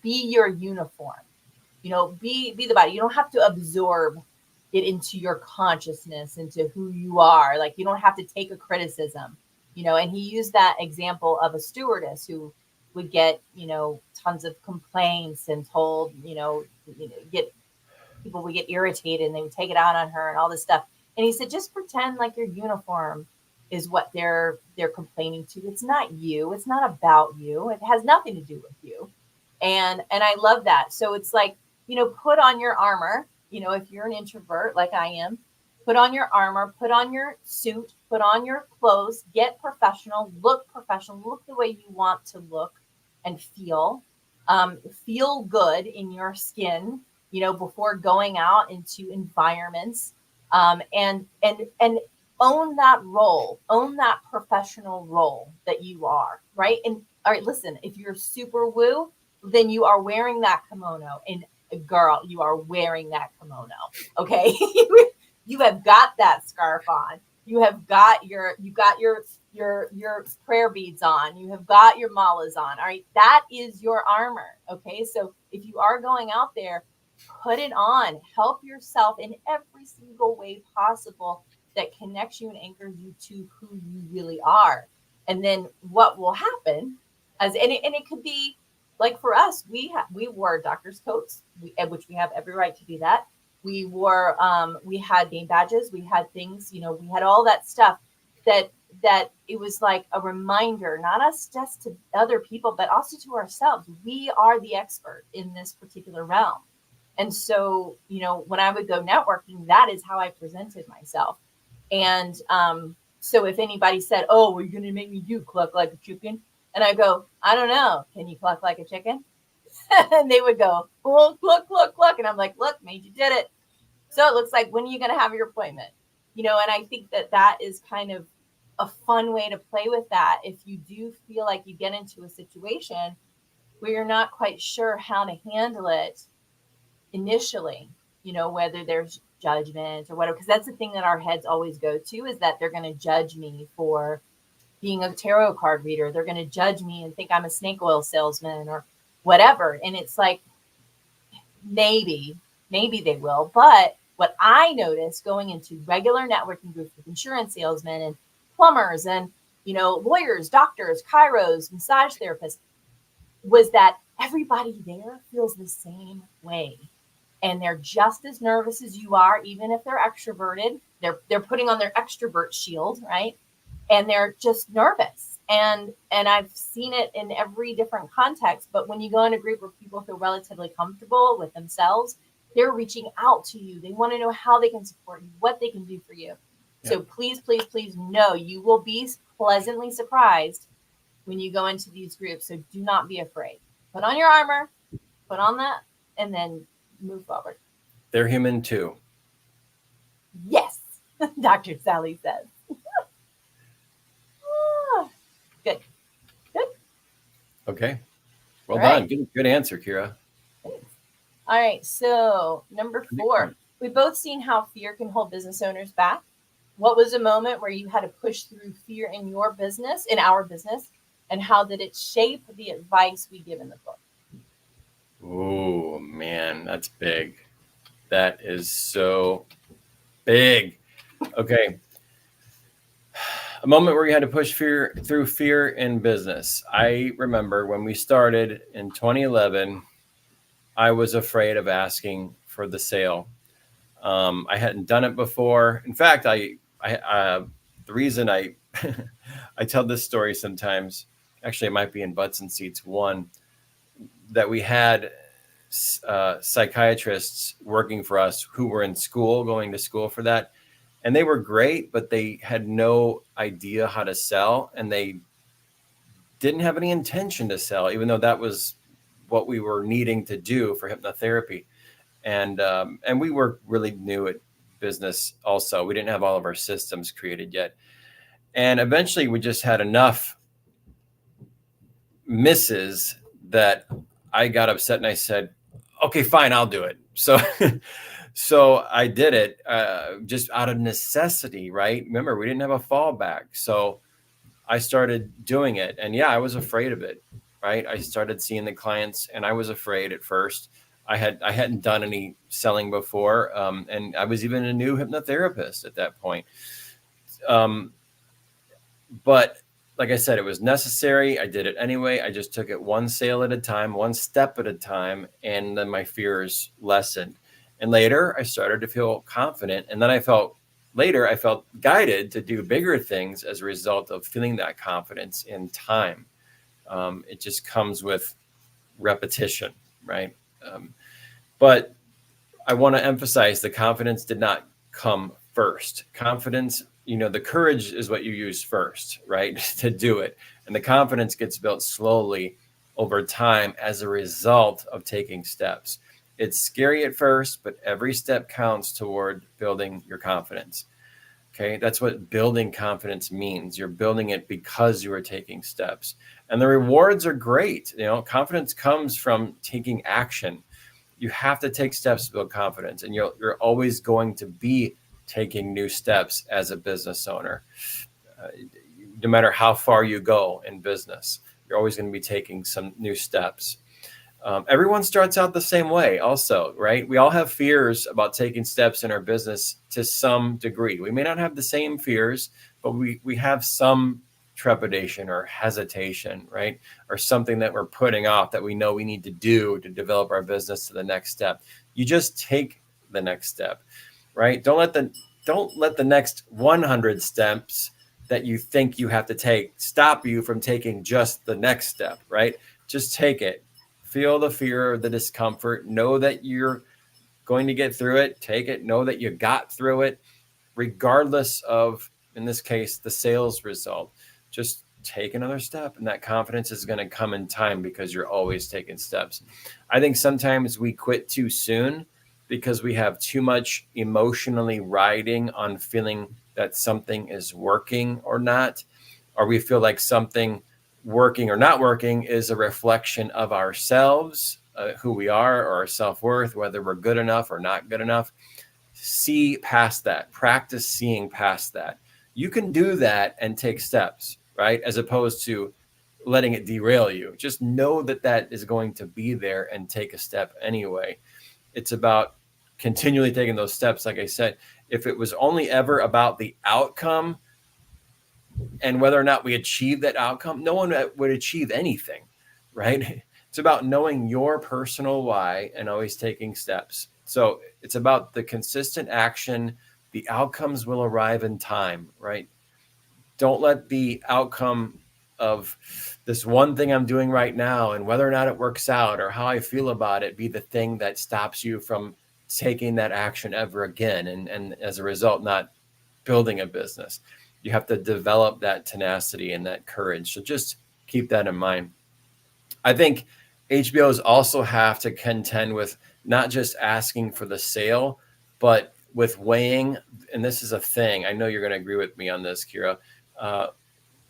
be your uniform, be the body. You don't have to absorb it into your consciousness, into who you are. Like, you don't have to take a criticism, and he used that example of a stewardess who would get, tons of complaints and told, people would get irritated and they would take it out on her and all this stuff. And he said, just pretend like your uniform is what they're complaining to. It's not you. It's not about you. It has nothing to do with you. And I love that. So it's like, put on your armor, if you're an introvert like I am, put on your armor, put on your suit, put on your clothes, get professional, look the way you want to look and feel good in your skin, before going out into environments, and own that role, own that professional role that you are, right? And all right, listen, if you're super woo, then you are wearing that kimono, and girl, you are wearing that kimono. Okay. You have got that scarf on. You have got your prayer beads on. You have got your malas on. All right. That is your armor. Okay. So if you are going out there, put it on, help yourself in every single way possible that connects you and anchors you to who you really are. And then what will happen and it could be like for us, we wore doctor's coats, which we have every right to do that. We wore, we had name badges, we had things, we had all that stuff that that it was like a reminder, not us just to other people, but also to ourselves. We are the expert in this particular realm. And so, you know, when I would go networking, that is how I presented myself. And so if anybody said, oh, well, you're going to make me do cluck like a chicken. And I go, I don't know. Can you cluck like a chicken? And they would go, well, cluck, cluck, cluck. And I'm like, look, made you did it. So it looks like, when are you going to have your appointment? You know, and I think that that is kind of a fun way to play with that. If you do feel like you get into a situation where you're not quite sure how to handle it initially, you know, whether there's judgment or whatever, because that's the thing that our heads always go to, is that they're going to judge me for being a tarot card reader. They're going to judge me and think I'm a snake oil salesman or whatever. And it's like, maybe they will. But what I noticed going into regular networking groups with insurance salesmen and plumbers and, you know, lawyers, doctors, chiros, massage therapists, was that everybody there feels the same way. And they're just as nervous as you are, even if they're extroverted. They're putting on their extrovert shield, right? And they're just nervous. And I've seen it in every different context. But when you go in a group where people feel relatively comfortable with themselves, they're reaching out to you. They want to know how they can support you, what they can do for you. Yeah. So please, please, please know you will be pleasantly surprised when you go into these groups. So do not be afraid. Put on your armor, put on that, and then move forward. They're human too. Yes, Dr. Sally says. Good. Okay. Well done. Good answer, Kyra. Thanks. All right. So number 4, we've both seen how fear can hold business owners back. What was a moment where you had to push through fear in your business, in our business, and how did it shape the advice we give in the book? Oh, man, that's big. That is so big. Okay. A moment where you had to push through fear in business. I remember when we started in 2011, I was afraid of asking for the sale. I hadn't done it before. In fact, the reason I I tell this story sometimes, actually it might be in Butts and Seats 1, that we had psychiatrists working for us who were in school, going to school for that. And they were great, but they had no idea how to sell, and they didn't have any intention to sell, even though that was what we were needing to do for hypnotherapy. And we were really new at business also. We didn't have all of our systems created yet. And eventually we just had enough misses that I got upset and I said, okay, fine, I'll do it. So I did it just out of necessity, right? Remember, we didn't have a fallback. So I started doing it. And yeah, I was afraid of it, right? I started seeing the clients and I was afraid at first. I hadn't done any selling before. And I was even a new hypnotherapist at that point. But like I said, it was necessary. I did it anyway. I just took it one sale at a time, one step at a time. And then my fears lessened. And later I started to feel confident. And then I felt guided to do bigger things as a result of feeling that confidence in time. It just comes with repetition, right? But I want to emphasize the confidence did not come first. Confidence, the courage is what you use first, right? To do it. And the confidence gets built slowly over time as a result of taking steps. It's scary at first, but every step counts toward building your confidence. Okay, that's what building confidence means. You're building it because you are taking steps. And the rewards are great. Confidence comes from taking action. You have to take steps to build confidence, and you're always going to be taking new steps as a business owner. No matter how far you go in business, you're always going to be taking some new steps. Everyone starts out the same way also, right? We all have fears about taking steps in our business to some degree. We may not have the same fears, but we have some trepidation or hesitation, right? Or something that we're putting off that we know we need to do to develop our business to the next step. You just take the next step, right? Don't let the next 100 steps that you think you have to take stop you from taking just the next step, right? Just take it. Feel the fear, the discomfort. Know that you're going to get through it. Take it. Know that you got through it, regardless of, in this case, the sales result. Just take another step, and that confidence is going to come in time because you're always taking steps. I think sometimes we quit too soon because we have too much emotionally riding on feeling that something is working or not, or we feel like something working or not working is a reflection of ourselves, who we are, or our self-worth, whether we're good enough or not good enough. See past that. Practice seeing past that. You can do that and take steps, right? As opposed to letting it derail you. Just know that that is going to be there and take a step anyway. It's about continually taking those steps. Like I said, if it was only ever about the outcome and whether or not we achieve that outcome, no one would achieve anything, right? It's about knowing your personal why and always taking steps. So it's about the consistent action. The outcomes will arrive in time, right? Don't let the outcome of this one thing I'm doing right now and whether or not it works out or how I feel about it be the thing that stops you from taking that action ever again. And as a result, not building a business. You have to develop that tenacity and that courage. So just keep that in mind. I think HBOs also have to contend with not just asking for the sale, but with weighing, and this is a thing, I know you're going to agree with me on this, Kyra,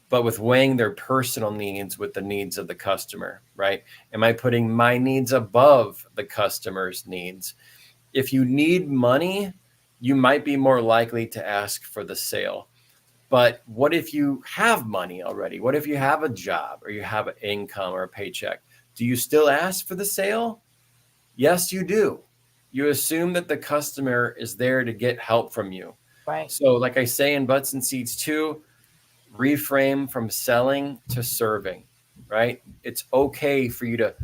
but with weighing their personal needs with the needs of the customer, right? Am I putting my needs above the customer's needs? If you need money, you might be more likely to ask for the sale. But what if you have money already? What if you have a job or you have an income or a paycheck? Do you still ask for the sale? Yes, you do. You assume that the customer is there to get help from you. Right. So like I say in Butts and Seats 2, reframe from selling to serving, right? It's okay for you to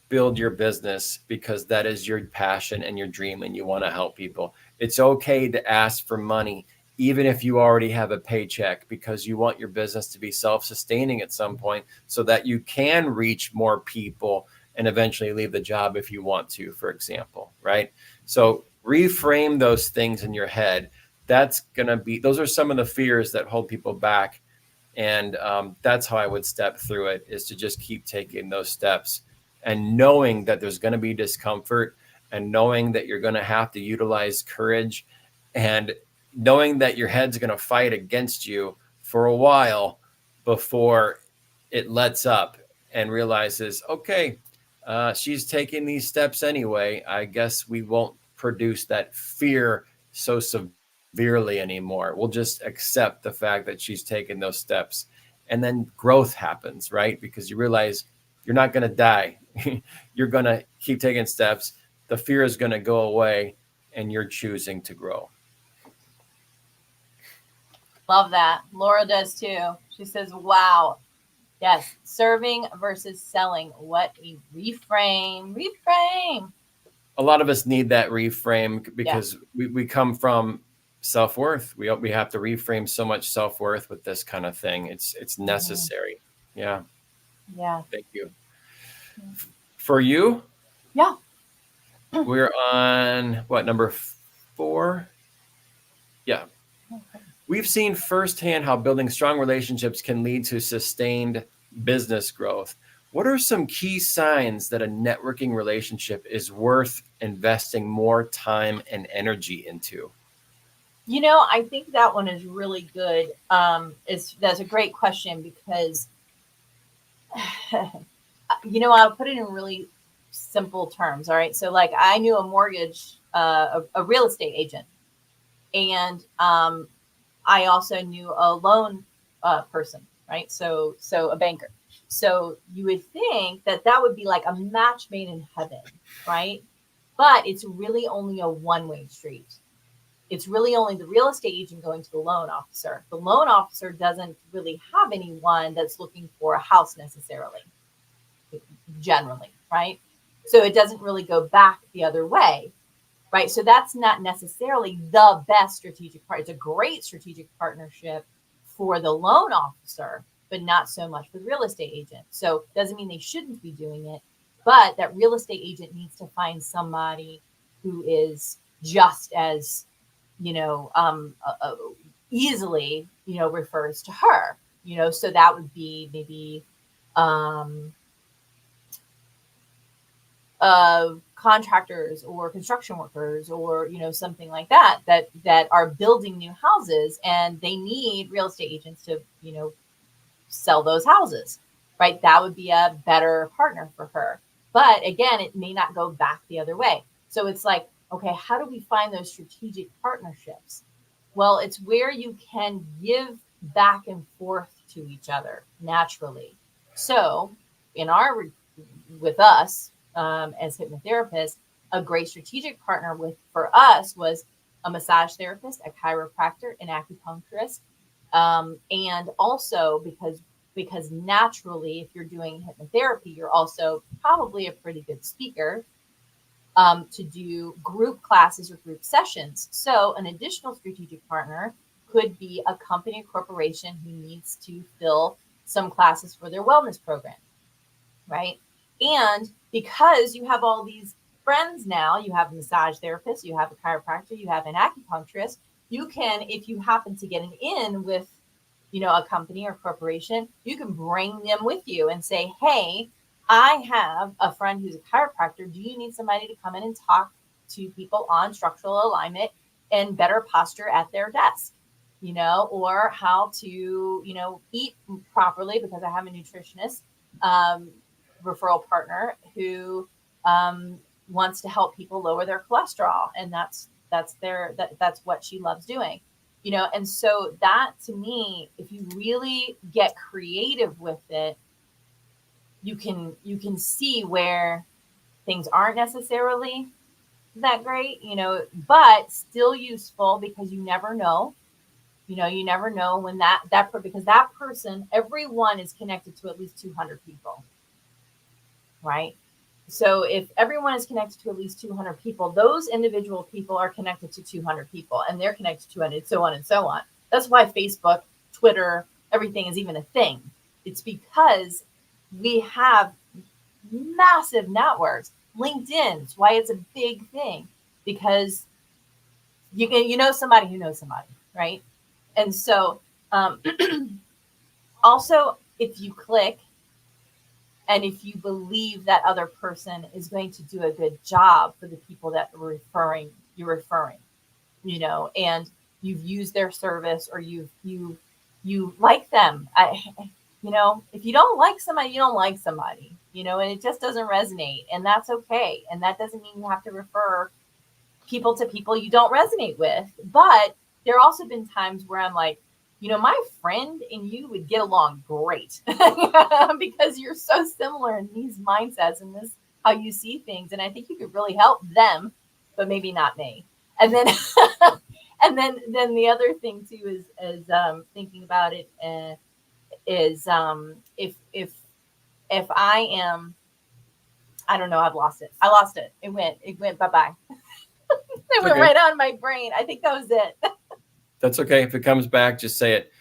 build your business because that is your passion and your dream and you want to help people. It's okay to ask for money even if you already have a paycheck because you want your business to be self-sustaining at some point so that you can reach more people and eventually leave the job if you want to, for example, right? So reframe those things in your head. Those are some of the fears that hold people back. And that's how I would step through it, is to just keep taking those steps and knowing that there's going to be discomfort and knowing that you're going to have to utilize courage and knowing that your head's going to fight against you for a while before it lets up and realizes, okay, she's taking these steps anyway. I guess we won't produce that fear so severely anymore. We'll just accept the fact that she's taking those steps. And then growth happens, right? Because you realize you're not going to die. You're going to keep taking steps. The fear is going to go away and you're choosing to grow. Love that. Laura does too. She says, wow. Yes. Serving versus selling. What a reframe. Reframe. A lot of us need that reframe because we come from self-worth. We have to reframe so much self-worth with this kind of thing. It's necessary. Mm-hmm. Yeah. Yeah. Thank you. For you? Yeah. We're on what, number 4? Yeah. Okay. We've seen firsthand how building strong relationships can lead to sustained business growth. What are some key signs that a networking relationship is worth investing more time and energy into? You know, I think that one is really good. That's a great question because, you know, I'll put it in really simple terms. All right. So like I knew a real estate agent, and I also knew a loan person, right? So a banker. So you would think that would be like a match made in heaven, right? But it's really only a one-way street. It's really only the real estate agent going to the loan officer. The loan officer doesn't really have anyone that's looking for a house necessarily, generally, right? So it doesn't really go back the other way, right? So that's not necessarily the best strategic part. It's a great strategic partnership for the loan officer, but not so much for the real estate agent. So doesn't mean they shouldn't be doing it, but that real estate agent needs to find somebody who is just as, easily, refers to her, so that would be maybe contractors or construction workers or, something like that are building new houses, and they need real estate agents to, sell those houses, right? That would be a better partner for her. But again, it may not go back the other way. So it's like, okay, how do we find those strategic partnerships? Well, it's where you can give back and forth to each other naturally. So with us as hypnotherapists, a great strategic partner for us was a massage therapist, a chiropractor, an acupuncturist. And also because naturally, if you're doing hypnotherapy, you're also probably a pretty good speaker to do group classes or group sessions. So an additional strategic partner could be a company or corporation who needs to fill some classes for their wellness program, right? And because you have all these friends now, you have a massage therapist, you have a chiropractor, you have an acupuncturist, you can, if you happen to get an in with, a company or corporation, you can bring them with you and say, hey, I have a friend who's a chiropractor. Do you need somebody to come in and talk to people on structural alignment and better posture at their desk, or how to, eat properly, because I have a nutritionist referral partner who wants to help people lower their cholesterol. And that's what she loves doing, and so that, to me, if you really get creative with it, you can see where things aren't necessarily that great, but still useful, because you never know, you never know when because that person, everyone is connected to at least 200 people, right? So if everyone is connected to at least 200 people, those individual people are connected to 200 people, and they're connected to 200, so on and so on. That's why Facebook, Twitter, everything is even a thing. It's because we have massive networks. LinkedIn, it's why it's a big thing, because you know somebody who knows somebody, right? And so also, if you click, and if you believe that other person is going to do a good job for the people that you're referring, and you've used their service, or you like them. If you don't like somebody, you don't like somebody, and it just doesn't resonate, and that's okay. And that doesn't mean you have to refer people to people you don't resonate with. But there have also been times where I'm like, my friend and you would get along great because you're so similar in these mindsets and this, how you see things. And I think you could really help them, but maybe not me. And then, and then the other thing too is thinking about it is if I am, I don't know, I've lost it. I lost it. It went bye-bye. It went right on my brain. I think that was it. That's okay. If it comes back, just say it.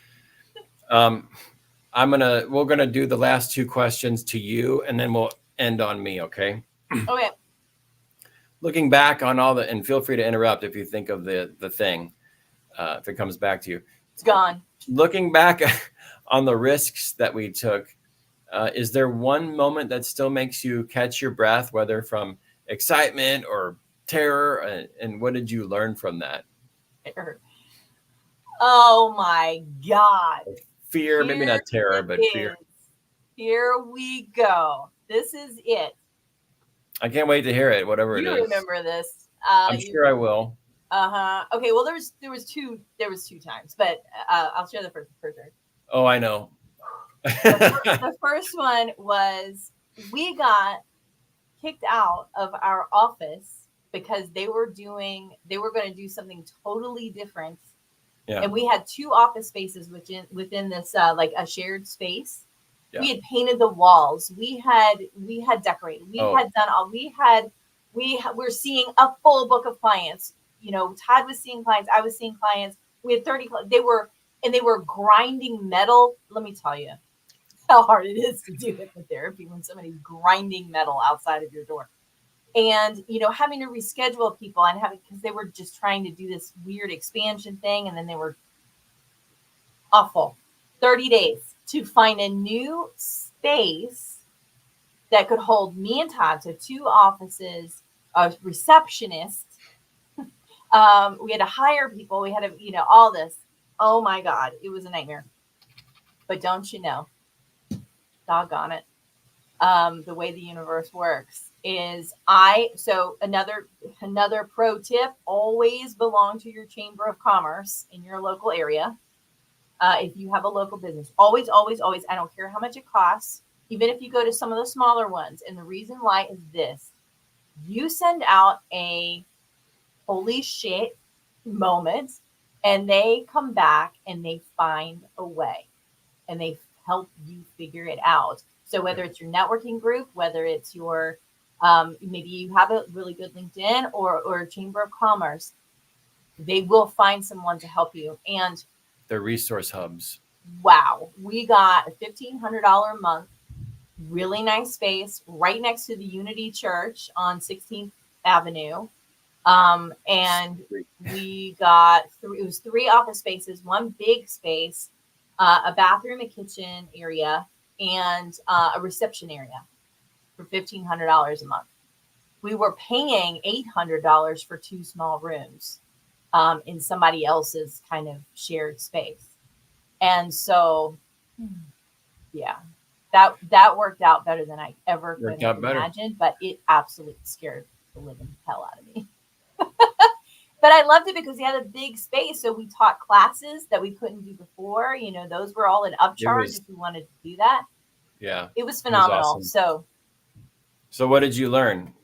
We're gonna do the last two questions to you, and then we'll end on me. Okay. Okay. Looking back on and feel free to interrupt if you think of the thing, if it comes back to you. It's gone. Looking back on the risks that we took, is there one moment that still makes you catch your breath, whether from excitement or terror, and what did you learn from that? Oh my God. Fear, maybe not terror, but fear. Here we go. This is it. I can't wait to hear it, whatever it is. You remember this. I'm sure I will. Okay, well, there was two times, but I'll share the first. Oh, I know. The first one was, we got kicked out of our office because they were going to do something totally different. Yeah. And we had two office spaces within this like a shared space. Yeah. We had painted the walls. We had decorated. We had done all. We're seeing a full book of clients. Todd was seeing clients. I was seeing clients. We had 30. They were and they were grinding metal. Let me tell you how hard it is to do hypnotherapy when somebody's grinding metal outside of your door. And, having to reschedule people and because they were just trying to do this weird expansion thing. And then they were awful. 30 days to find a new space that could hold me and Todd. So 2 offices, a receptionist. We had to hire people. We had to, all this. Oh my God, it was a nightmare. But don't you know, doggone it, the way the universe works is so another pro tip, always belong to your chamber of commerce in your local area. If you have a local business, always, I don't care how much it costs, even if you go to some of the smaller ones. And the reason why is this: you send out a holy shit moment, and they come back and they find a way and they help you figure it out. So whether it's your networking group, whether it's your, maybe you have a really good LinkedIn or a chamber of commerce, they will find someone to help you. And they're resource hubs. Wow. We got a $1,500 a month, really nice space right next to the Unity Church on 16th Avenue. And we got it was 3 office spaces, 1 big space, a bathroom, a kitchen area, and a reception area for $1,500 a month. We were paying $800 for 2 small rooms in somebody else's kind of shared space. And so, yeah, that worked out better than I ever could have imagined, but it absolutely scared the living hell out of me. But I loved it because we had a big space. So we taught classes that we couldn't do before. Those were all an upcharge if we wanted to do that. Yeah. It was phenomenal. It was awesome. So what did you learn?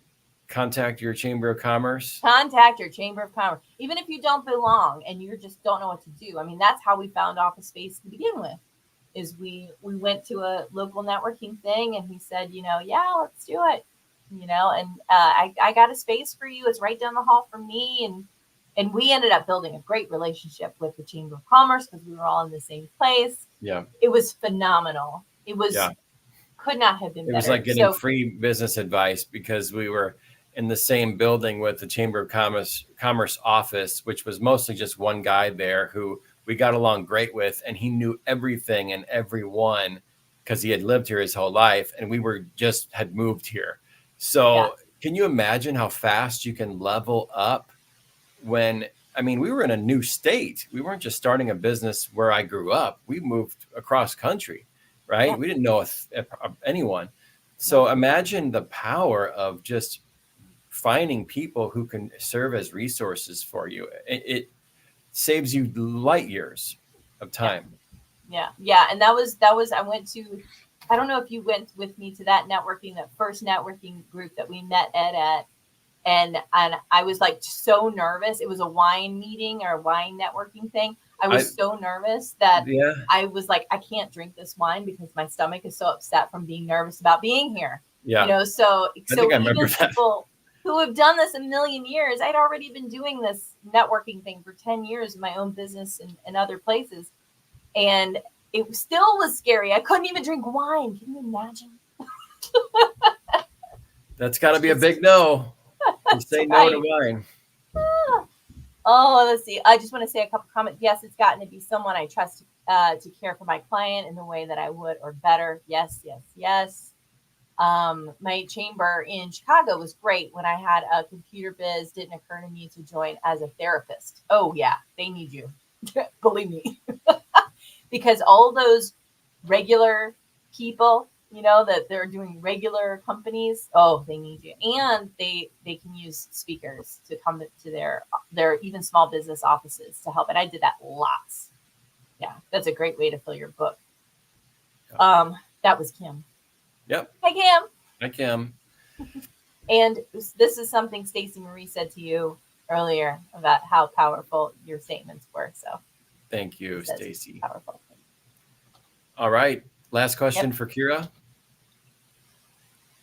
Contact your chamber of commerce. Contact your chamber of commerce. Even if you don't belong and you just don't know what to do. I mean, that's how we found office space to begin with, is we went to a local networking thing and he said, yeah, let's do it. And I got a space for you. It's right down the hall from me. And we ended up building a great relationship with the Chamber of Commerce because we were all in the same place. Yeah. It was phenomenal. It was, could not have been better. It was like getting free business advice because we were in the same building with the Chamber of Commerce office, which was mostly just one guy there who we got along great with. And he knew everything and everyone because he had lived here his whole life. And we had moved here. So Can you imagine how fast you can level up when, we were in a new state. We weren't just starting a business where I grew up. We moved across country, right? Yeah. We didn't know anyone. So imagine the power of just finding people who can serve as resources for you. It saves you light years of time. Yeah. And that was, I went to, I don't know if you went with me to that first networking group that we met at. And I was like so nervous. It was a wine meeting or a wine networking thing. I was so nervous that I was like, I can't drink this wine because my stomach is so upset from being nervous about being here. Yeah. So I think I remember that. People who have done this a million years, I'd already been doing this networking thing for 10 years in my own business and other places. And it still was scary. I couldn't even drink wine. Can you imagine? That's got to be a big no. You say no to wine. Oh, let's see. I just want to say a couple comments. Yes, it's gotten to be someone I trust to care for my client in the way that I would or better. Yes. My chamber in Chicago was great when I had a computer biz. Didn't occur to me to join as a therapist. Oh, yeah, they need you. Believe me. Because all those regular people, that they're doing regular companies, they need you. And they can use speakers to come to their even small business offices to help. And I did that lots. Yeah, that's a great way to fill your book. That was Kim. Yep. Hi, Kim. And this is something Stacey Marie said to you earlier about how powerful your statements were. So thank you, Stacey. Powerful. All right. Last question for Kyra.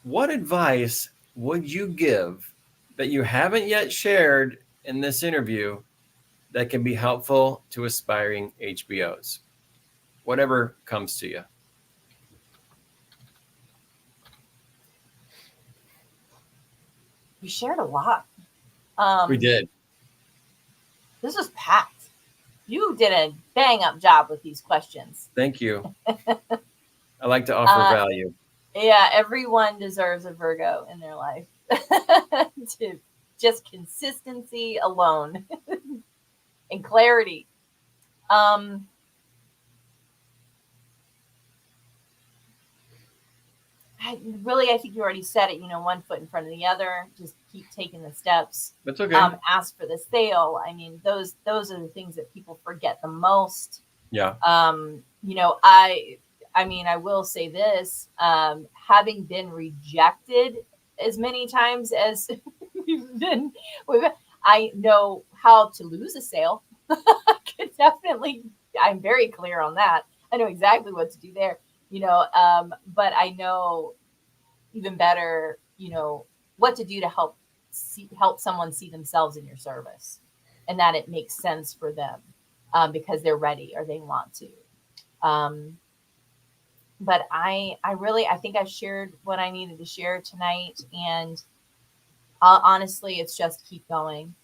What advice would you give that you haven't yet shared in this interview that can be helpful to aspiring HBOs. Whatever comes to you. You shared a lot. We did. This was packed. You did a bang up job with these questions. Thank you. I like to offer value. Yeah, everyone deserves a Virgo in their life. To just consistency alone and clarity. I think you already said it, one foot in front of the other, just keep taking the steps. That's okay. Ask for the sale. I mean, those are the things that people forget the most. Yeah. I will say this, having been rejected as many times as I know how to lose a sale. I'm very clear on that. I know exactly what to do there, but I know even better, what to do to help someone see themselves in your service, and that it makes sense for them, because they're ready or they want to. But I think I shared what I needed to share tonight. And honestly, it's just keep going.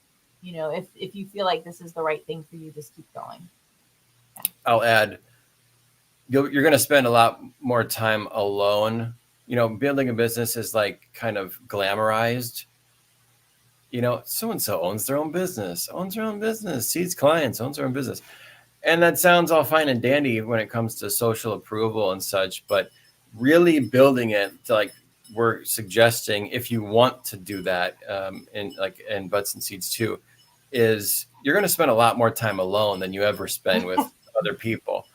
If you feel like this is the right thing for you, just keep going. Yeah. I'll add, you're going to spend a lot more time alone. Building a business is like kind of glamorized. So-and-so owns their own business, sees clients, owns their own business. And that sounds all fine and dandy when it comes to social approval and such, but really building it to, like we're suggesting, if you want to do that, in Butts and Seeds too, is you're going to spend a lot more time alone than you ever spend with other people,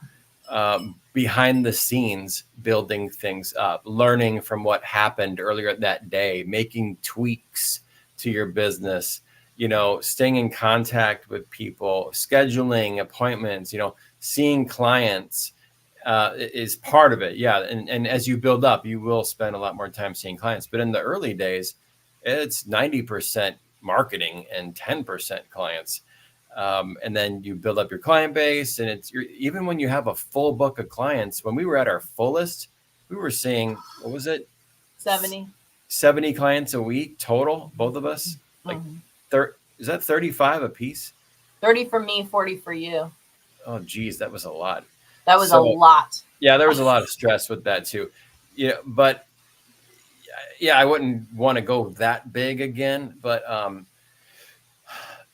behind the scenes, building things up, learning from what happened earlier that day, making tweaks to your business, staying in contact with people, scheduling appointments, seeing clients, is part of it. Yeah. And as you build up, you will spend a lot more time seeing clients. But in the early days, it's 90% marketing and 10% clients. And then you build up your client base, and even when you have a full book of clients, when we were at our fullest, we were seeing, what was it? 70 clients a week total, both of us. Like, is that 35 a piece? 30 for me, 40 for you. Oh, geez, that was a lot. That was a lot. Yeah, there was a lot of stress with that too. But yeah, I wouldn't want to go that big again. But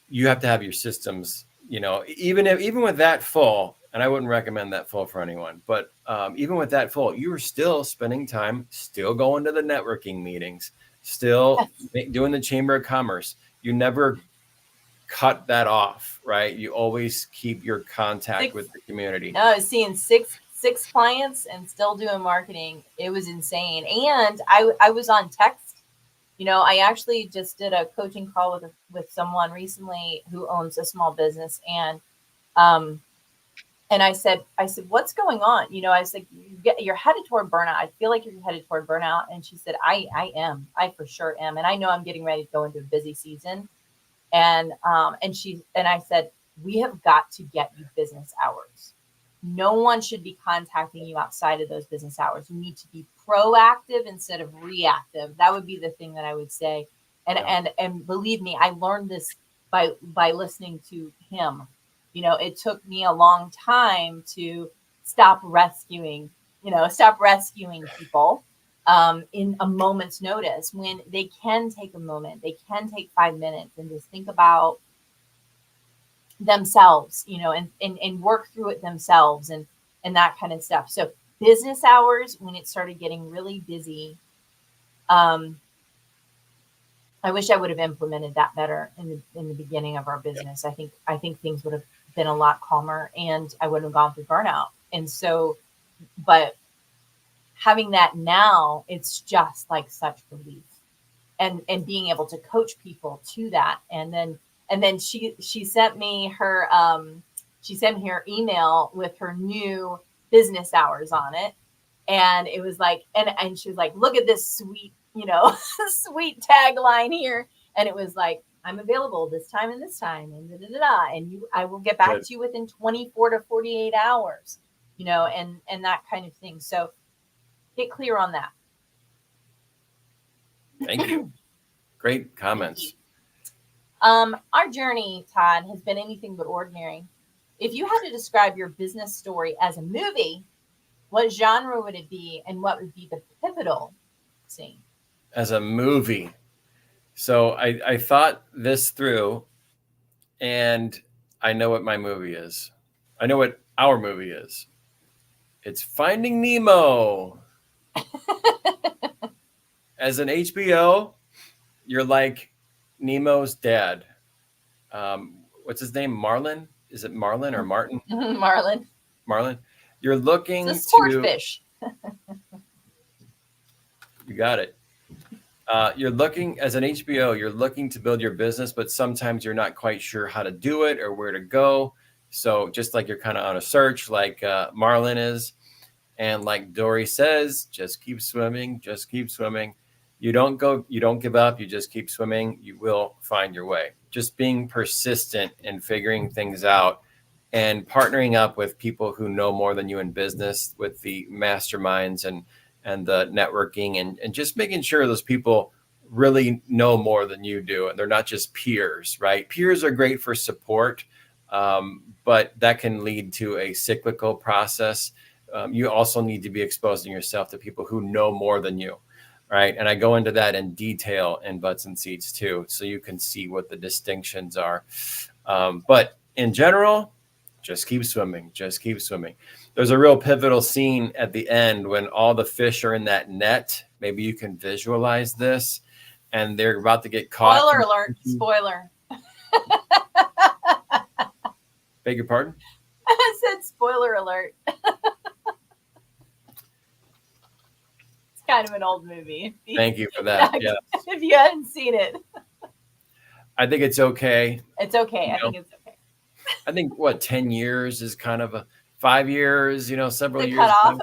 you have to have your systems. Even with that full, and I wouldn't recommend that full for anyone. But even with that full, you were still spending time, still going to the networking meetings, still doing the Chamber of Commerce. You never cut that off, right? You always keep your contact with the community. No, I was seeing six clients and still doing marketing. It was insane. And I was on text. I actually just did a coaching call with someone recently who owns a small business. And I said, what's going on? I was like, you're headed toward burnout. I feel like you're headed toward burnout. And she said, I am. I for sure am. And I know I'm getting ready to go into a busy season. And I said, we have got to get you business hours. No one should be contacting you outside of those business hours. You need to be proactive instead of reactive. That would be the thing that I would say. And believe me, I learned this by listening to him. It took me a long time to stop rescuing people in a moment's notice, when they can take a moment, they can take 5 minutes and just think about themselves, and work through it themselves and that kind of stuff. So business hours, when it started getting really busy, I wish I would have implemented that better in the beginning of our business. I think things would have been a lot calmer, and I wouldn't have gone through burnout. And so, but having that now, it's just like such relief, and being able to coach people to that. And then she sent me her email with her new business hours on it. And it was like, and she was like, look at this sweet, sweet tagline here. And it was like, I'm available this time and this time, and and I will get back to you within 24 to 48 hours, and that kind of thing. So get clear on that. Thank you. Great comments. Our journey, Todd, has been anything but ordinary. If you had to describe your business story as a movie, what genre would it be, and what would be the pivotal scene? As a movie. So I thought this through, and I know what my movie is. I know what our movie is. It's Finding Nemo. As an HBO, you're like Nemo's dad. What's his name? Marlin? Is it Marlin or Martin? Marlin. Marlin. You're looking it's a sport fish. You got it. You're looking, as an HBO, you're looking to build your business, but sometimes you're not quite sure how to do it or where to go. So just like you're kind of on a search, like Marlin is, and like Dory says, just keep swimming, just keep swimming. You don't give up. You just keep swimming. You will find your way. Just being persistent and figuring things out and partnering up with people who know more than you in business, with the masterminds and the networking, and just making sure those people really know more than you do. And they're not just peers, right? Peers are great for support, but that can lead to a cyclical process. You also need to be exposing yourself to people who know more than you, right? And I go into that in detail in Butts and Seats too, so you can see what the distinctions are. But in general, just keep swimming, just keep swimming. There's a real pivotal scene at the end when all the fish are in that net. Maybe you can visualize this, and they're about to get caught. Spoiler alert, spoiler. Beg your pardon? I said spoiler alert. It's kind of an old movie. Thank you for that. Yeah. If you hadn't seen it. I think it's okay. It's okay. I think it's okay. I think 10 years is kind of 5 years, several years. Cut off.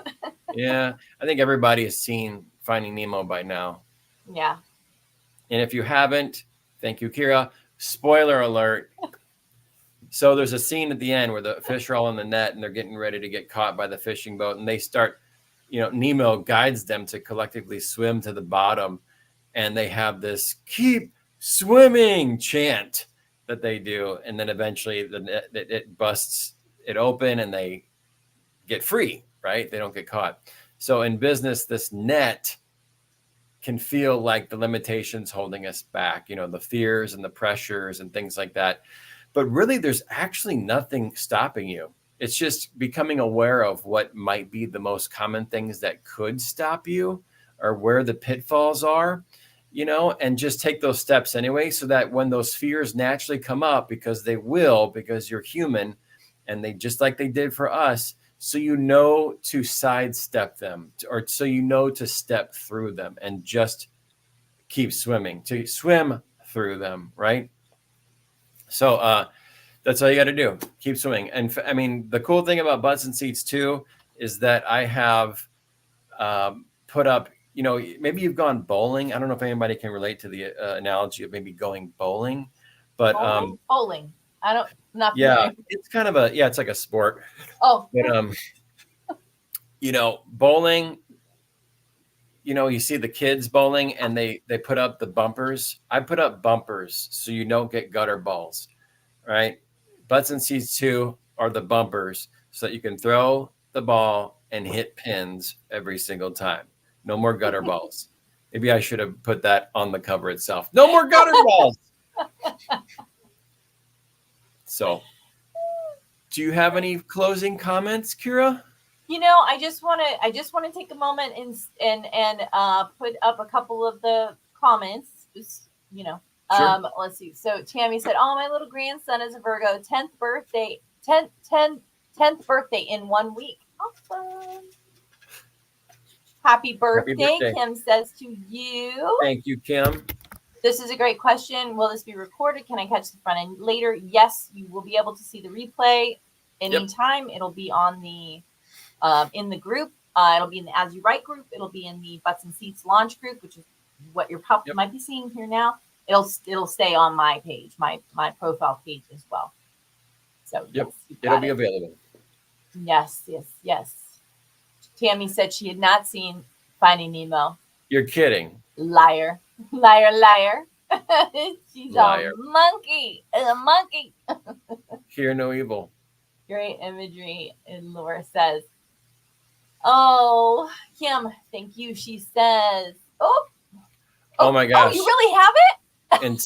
Yeah. I think everybody has seen Finding Nemo by now. Yeah. And if you haven't, thank you, Kyra. Spoiler alert. So there's a scene at the end where the fish are all in the net and they're getting ready to get caught by the fishing boat. And they start, Nemo guides them to collectively swim to the bottom. And they have this keep swimming chant that they do. And then eventually it busts it open and they get free, right? They don't get caught. So in business, this net can feel like the limitations holding us back, the fears and the pressures and things like that. But really, there's actually nothing stopping you. It's just becoming aware of what might be the most common things that could stop you or where the pitfalls are, and just take those steps anyway, so that when those fears naturally come up, because they will, because you're human, and they just like they did for us, so to sidestep them, or so to step through them and just keep swimming, to swim through them, right? So that's all you got to do. Keep swimming. And the cool thing about Butts and Seats too is that I have put up, maybe you've gone bowling. I don't know if anybody can relate to the analogy of maybe going bowling, but bowling. Not yeah, familiar. it's kind of it's like a sport. Oh, but bowling, you see the kids bowling and they put up the bumpers. I put up bumpers so you don't get gutter balls, right? Butts and Seats too are the bumpers so that you can throw the ball and hit pins every single time. No more gutter balls. Maybe I should have put that on the cover itself. No more gutter balls. So, do you have any closing comments, Kyra? I just want to take a moment and put up a couple of the comments. Just, Sure. Let's see. So Tammy said, "Oh, my little grandson is a Virgo. 10th birthday in 1 week. Awesome. Happy birthday, Kim says to you. Thank you, Kim. This is a great question. Will this be recorded? Can I catch the front end later? Yes, you will be able to see the replay anytime. Yep. It'll be on the in the group. It'll be in the As You Write group. It'll be in the Butts and Seats launch group, which is what you're probably might be seeing here now. it'll stay on my page, my profile page as well. So Yep, yes, it'll be available. Yes. Tammy said she had not seen Finding Nemo. You're kidding. Liar. Liar. She's Liar. a monkey. A monkey. Hear no evil. Great imagery. And Laura says, oh, Kim, thank you. She says, oh my gosh. Oh, you really have it? And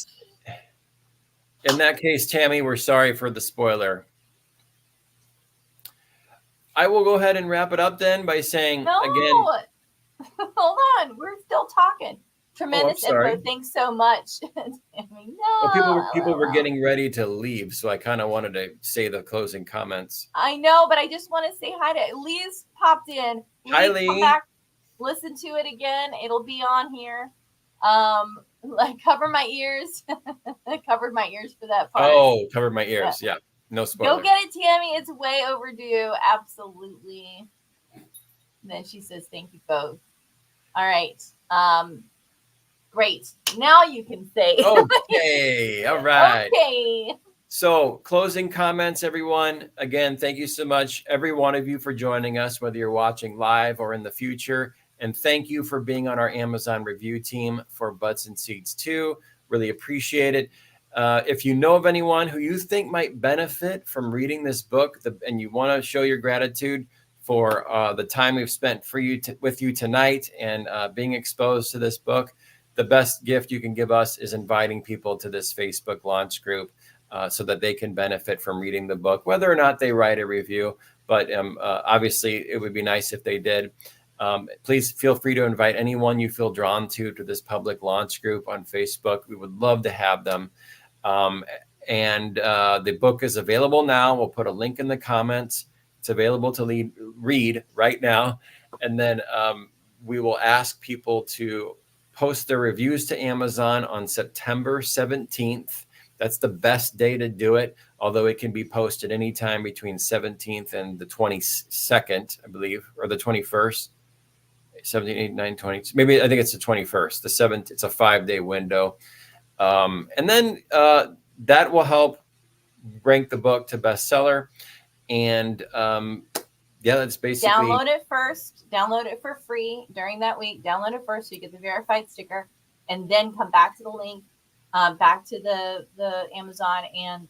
in that case, Tammy, we're sorry for the spoiler. I will go ahead and wrap it up then by saying again. Hold on, we're still talking. Tremendous info. Thanks so much. Tammy, well, people were getting ready to leave, so I kind of wanted to say the closing comments. I know, but I just want to say hi to Lee's popped in. Hi, Lee. Come back, listen to it again. It'll be on here. Cover my ears. Covered my ears for that part. Oh, covered my ears. Yeah. No spoiler. Go get it, Tammy. It's way overdue. Absolutely. And then she says, thank you both. All right. Great. Now you can say. Okay. All right. Okay. So closing comments, everyone. Again, thank you so much, every one of you, for joining us, whether you're watching live or in the future. And thank you for being on our Amazon review team for Butts and Seeds 2. Really appreciate it. If you know of anyone who you think might benefit from reading this book and you want to show your gratitude for the time we've spent with you tonight and being exposed to this book, the best gift you can give us is inviting people to this Facebook launch group so that they can benefit from reading the book, whether or not they write a review. But obviously, it would be nice if they did. Please feel free to invite anyone you feel drawn to this public launch group on Facebook. We would love to have them. And the book is available now. We'll put a link in the comments. It's available to read right now. And then we will ask people to post their reviews to Amazon on September 17th. That's the best day to do it, although it can be posted anytime between 17th and the 22nd, I believe, or the 21st. 17, 8, 9, 20. Maybe I think it's the 21st. The 7th, it's a 5-day window. And then that will help rank the book to bestseller. And that's basically. Download it first. Download it for free during that week. Download it first so you get the verified sticker, and then come back to the link, back to the Amazon, and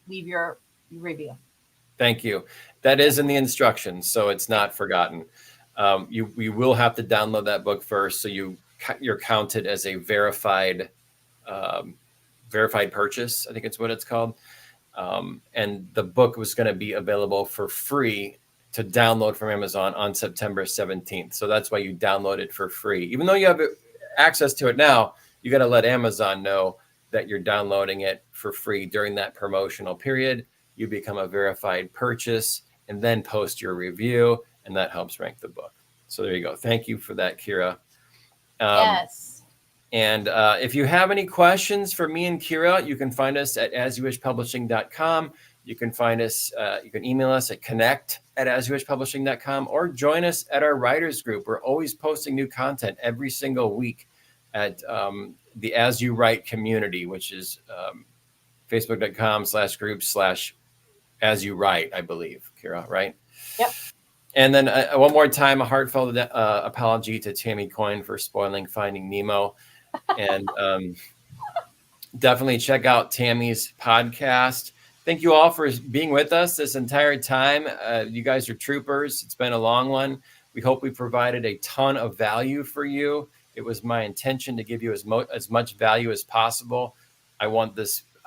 leave your review. Thank you. That is in the instructions, so it's not forgotten. You will have to download that book first, so you're counted as a verified purchase. I think it's what it's called. And the book was going to be available for free to download from Amazon on September 17th. So that's why you download it for free. Even though you have access to it now, you got to let Amazon know that you're downloading it for free during that promotional period. You become a verified purchase and then post your review, and that helps rank the book. So there you go. Thank you for that, Kyra. Yes. And if you have any questions for me and Kyra, you can find us at asyouwishpublishing.com. You can find us, you can email us at connect@asyouwishpublishing.com, or join us at our writers group. We're always posting new content every single week at the As You Write community, which is facebook.com/group/As You Write, I believe, Kyra, right? Yep. And then one more time, a heartfelt apology to Tammy Coin for spoiling Finding Nemo. And definitely check out Tammy's podcast. Thank you all for being with us this entire time. You guys are troopers. It's been a long one. We hope we provided a ton of value for you. It was my intention to give you as much value as possible. I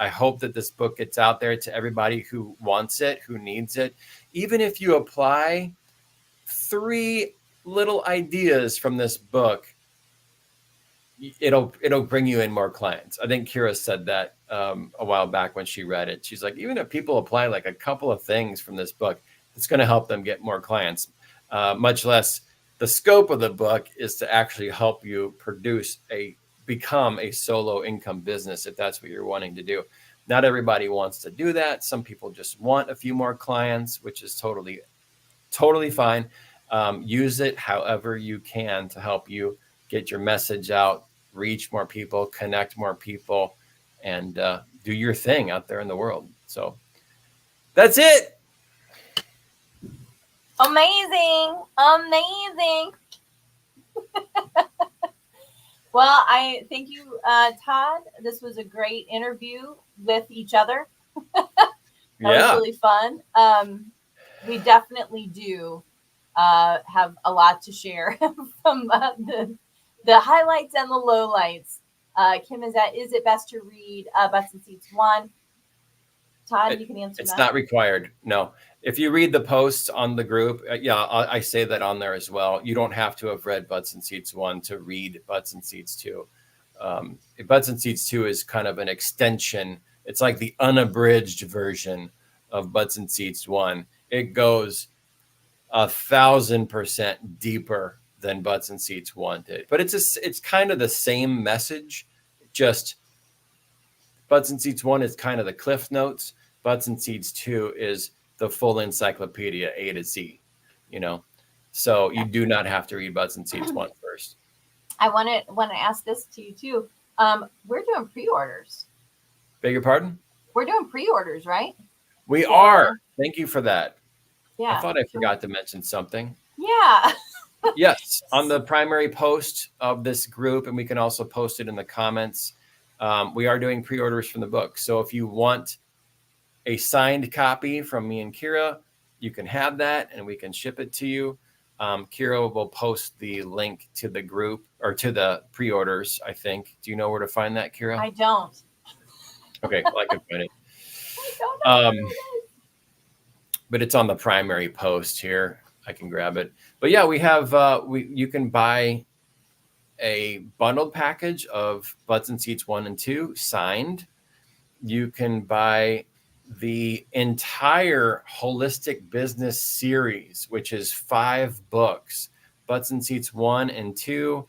hope that this book gets out there to everybody who wants it, who needs it. Even if you apply 3 little ideas from this book, it'll bring you in more clients. I think Kyra said that a while back when she read it. She's like, even if people apply like a couple of things from this book, it's going to help them get more clients. Much less the scope of the book is to actually help you become a solo income business, if that's what you're wanting to do. Not everybody wants to do that. Some people just want a few more clients, which is totally fine. Use it however you can to help you get your message out reach more people, connect more people, and do your thing out there in the world. So that's it. Amazing. Well, I thank you, Todd. This was a great interview with each other. That was really fun. We definitely do have a lot to share from the highlights and the lowlights. Kim is at Is It Best to Read Butts and Seats 1? Todd, you can answer it's that. It's not required. No. If you read the posts on the group, I say that on there as well. You don't have to have read Butts and Seats 1 to read Butts and Seats 2. Butts and Seats 2 is kind of an extension. It's like the unabridged version of Butts and Seats 1. It goes 1,000% deeper than Butts and Seats 1 did. But it's kind of the same message, just Butts and Seats 1 is kind of the Cliff Notes. Butts and Seats 2 is the full encyclopedia, A to Z, So you do not have to read Butts and Seats 1 first. I want to ask this to you too. We're doing pre-orders. Beg your pardon? We're doing pre-orders, right? We are. Thank you for that. Yeah. I thought I forgot to mention something. Yeah. Yes, on the primary post of this group, and we can also post it in the comments. We are doing pre-orders from the book. So if you want a signed copy from me and Kyra, you can have that and we can ship it to you. Kyra will post the link to the group or to the pre-orders, I think. Do you know where to find that, Kyra? I don't. Okay, well, I can find it. I don't know where it is. But it's on the primary post here. I can grab it. But yeah, we have, you can buy a bundled package of Butts and Seats 1 and 2 signed. You can buy the entire Holistic Business series, which is 5 books, Butts and Seats 1 and 2,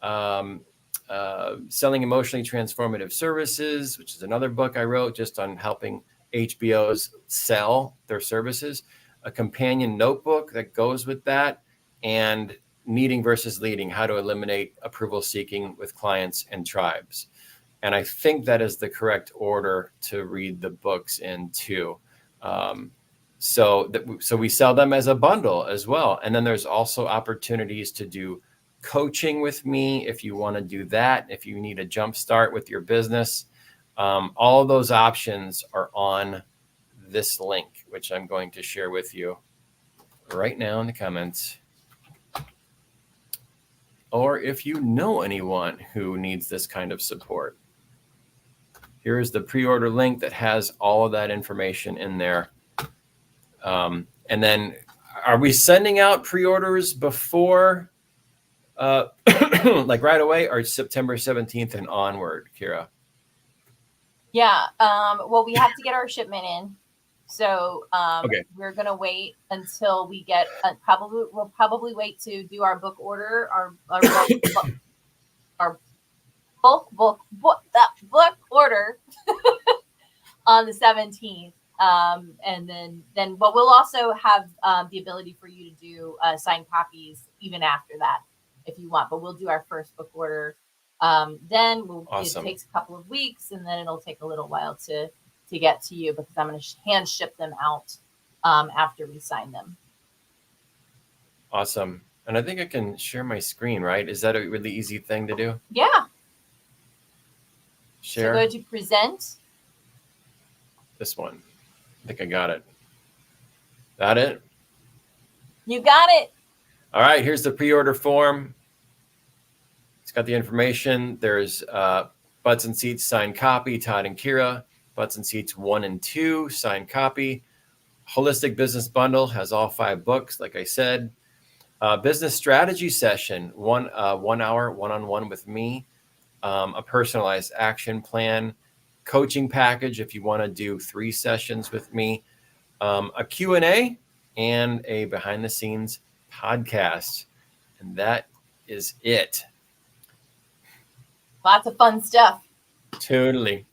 Selling Emotionally Transformative Services, which is another book I wrote just on helping HBOs sell their services, a companion notebook that goes with that, and Needing versus Leading, How to Eliminate Approval Seeking with Clients and Tribes. And I think that is the correct order to read the books in too. So we sell them as a bundle as well. And then there's also opportunities to do coaching with me if you want to do that, if you need a jump start with your business. All of those options are on this link, which I'm going to share with you right now in the comments. Or if you know anyone who needs this kind of support. Here's the pre-order link that has all of that information in there. And then are we sending out pre-orders before, like right away, or September 17th and onward, Kyra? Yeah. Well, we have to get our shipment in. So Okay. We're going to wait until we get, we'll probably wait to do our book order, our book order on the 17th. And then, but we'll also have the ability for you to do signed copies even after that, if you want. But we'll do our first book order. Then Awesome. It takes a couple of weeks, and then it'll take a little while to get to you because I'm going to hand ship them out after we sign them. Awesome. And I think I can share my screen, right? Is that a really easy thing to do? Yeah. Share. So go to present. This one. I think I got it. That it? You got it. All right. Here's the pre-order form. It's got the information. There's Butts and Seats signed copy, Todd and Kyra. Butts and Seats 1 and 2 signed copy. Holistic Business Bundle has all 5 books, like I said. Business strategy session, 1 hour one-on-one with me. A personalized action plan, coaching package if you want to do 3 sessions with me, a Q&A, and a behind-the-scenes podcast. And that is it. Lots of fun stuff. Totally.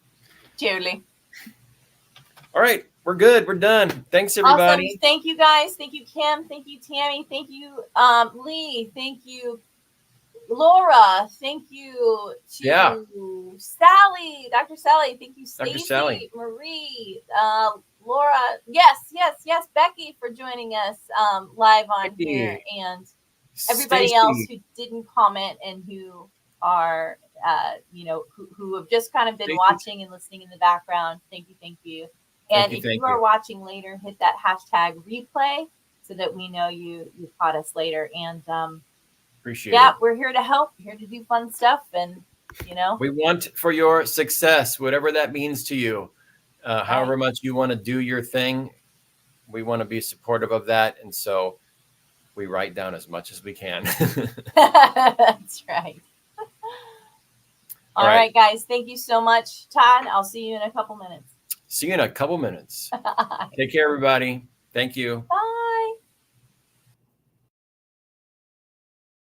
All right. We're good. We're done. Thanks, everybody. Awesome. Thank you, guys. Thank you, Kim. Thank you, Tammy. Thank you, Lee. Thank you, Laura, thank you to Sally, Dr. Sally. Thank you, Stacy, Marie, Laura. Yes. Becky for joining us live on here, and everybody else who didn't comment and who are, who have just kind of been watching and listening in the background. Thank you. And if you are watching later, hit that hashtag replay so that we know you caught us later. And appreciate it. We're here to help, here to do fun stuff. And, we want for your success, whatever that means to you, however much you want to do your thing. We want to be supportive of that. And so we write down as much as we can. That's right. All right, guys. Thank you so much, Todd. I'll see you in a couple minutes. See you in a couple minutes. Take care, everybody. Thank you. Bye.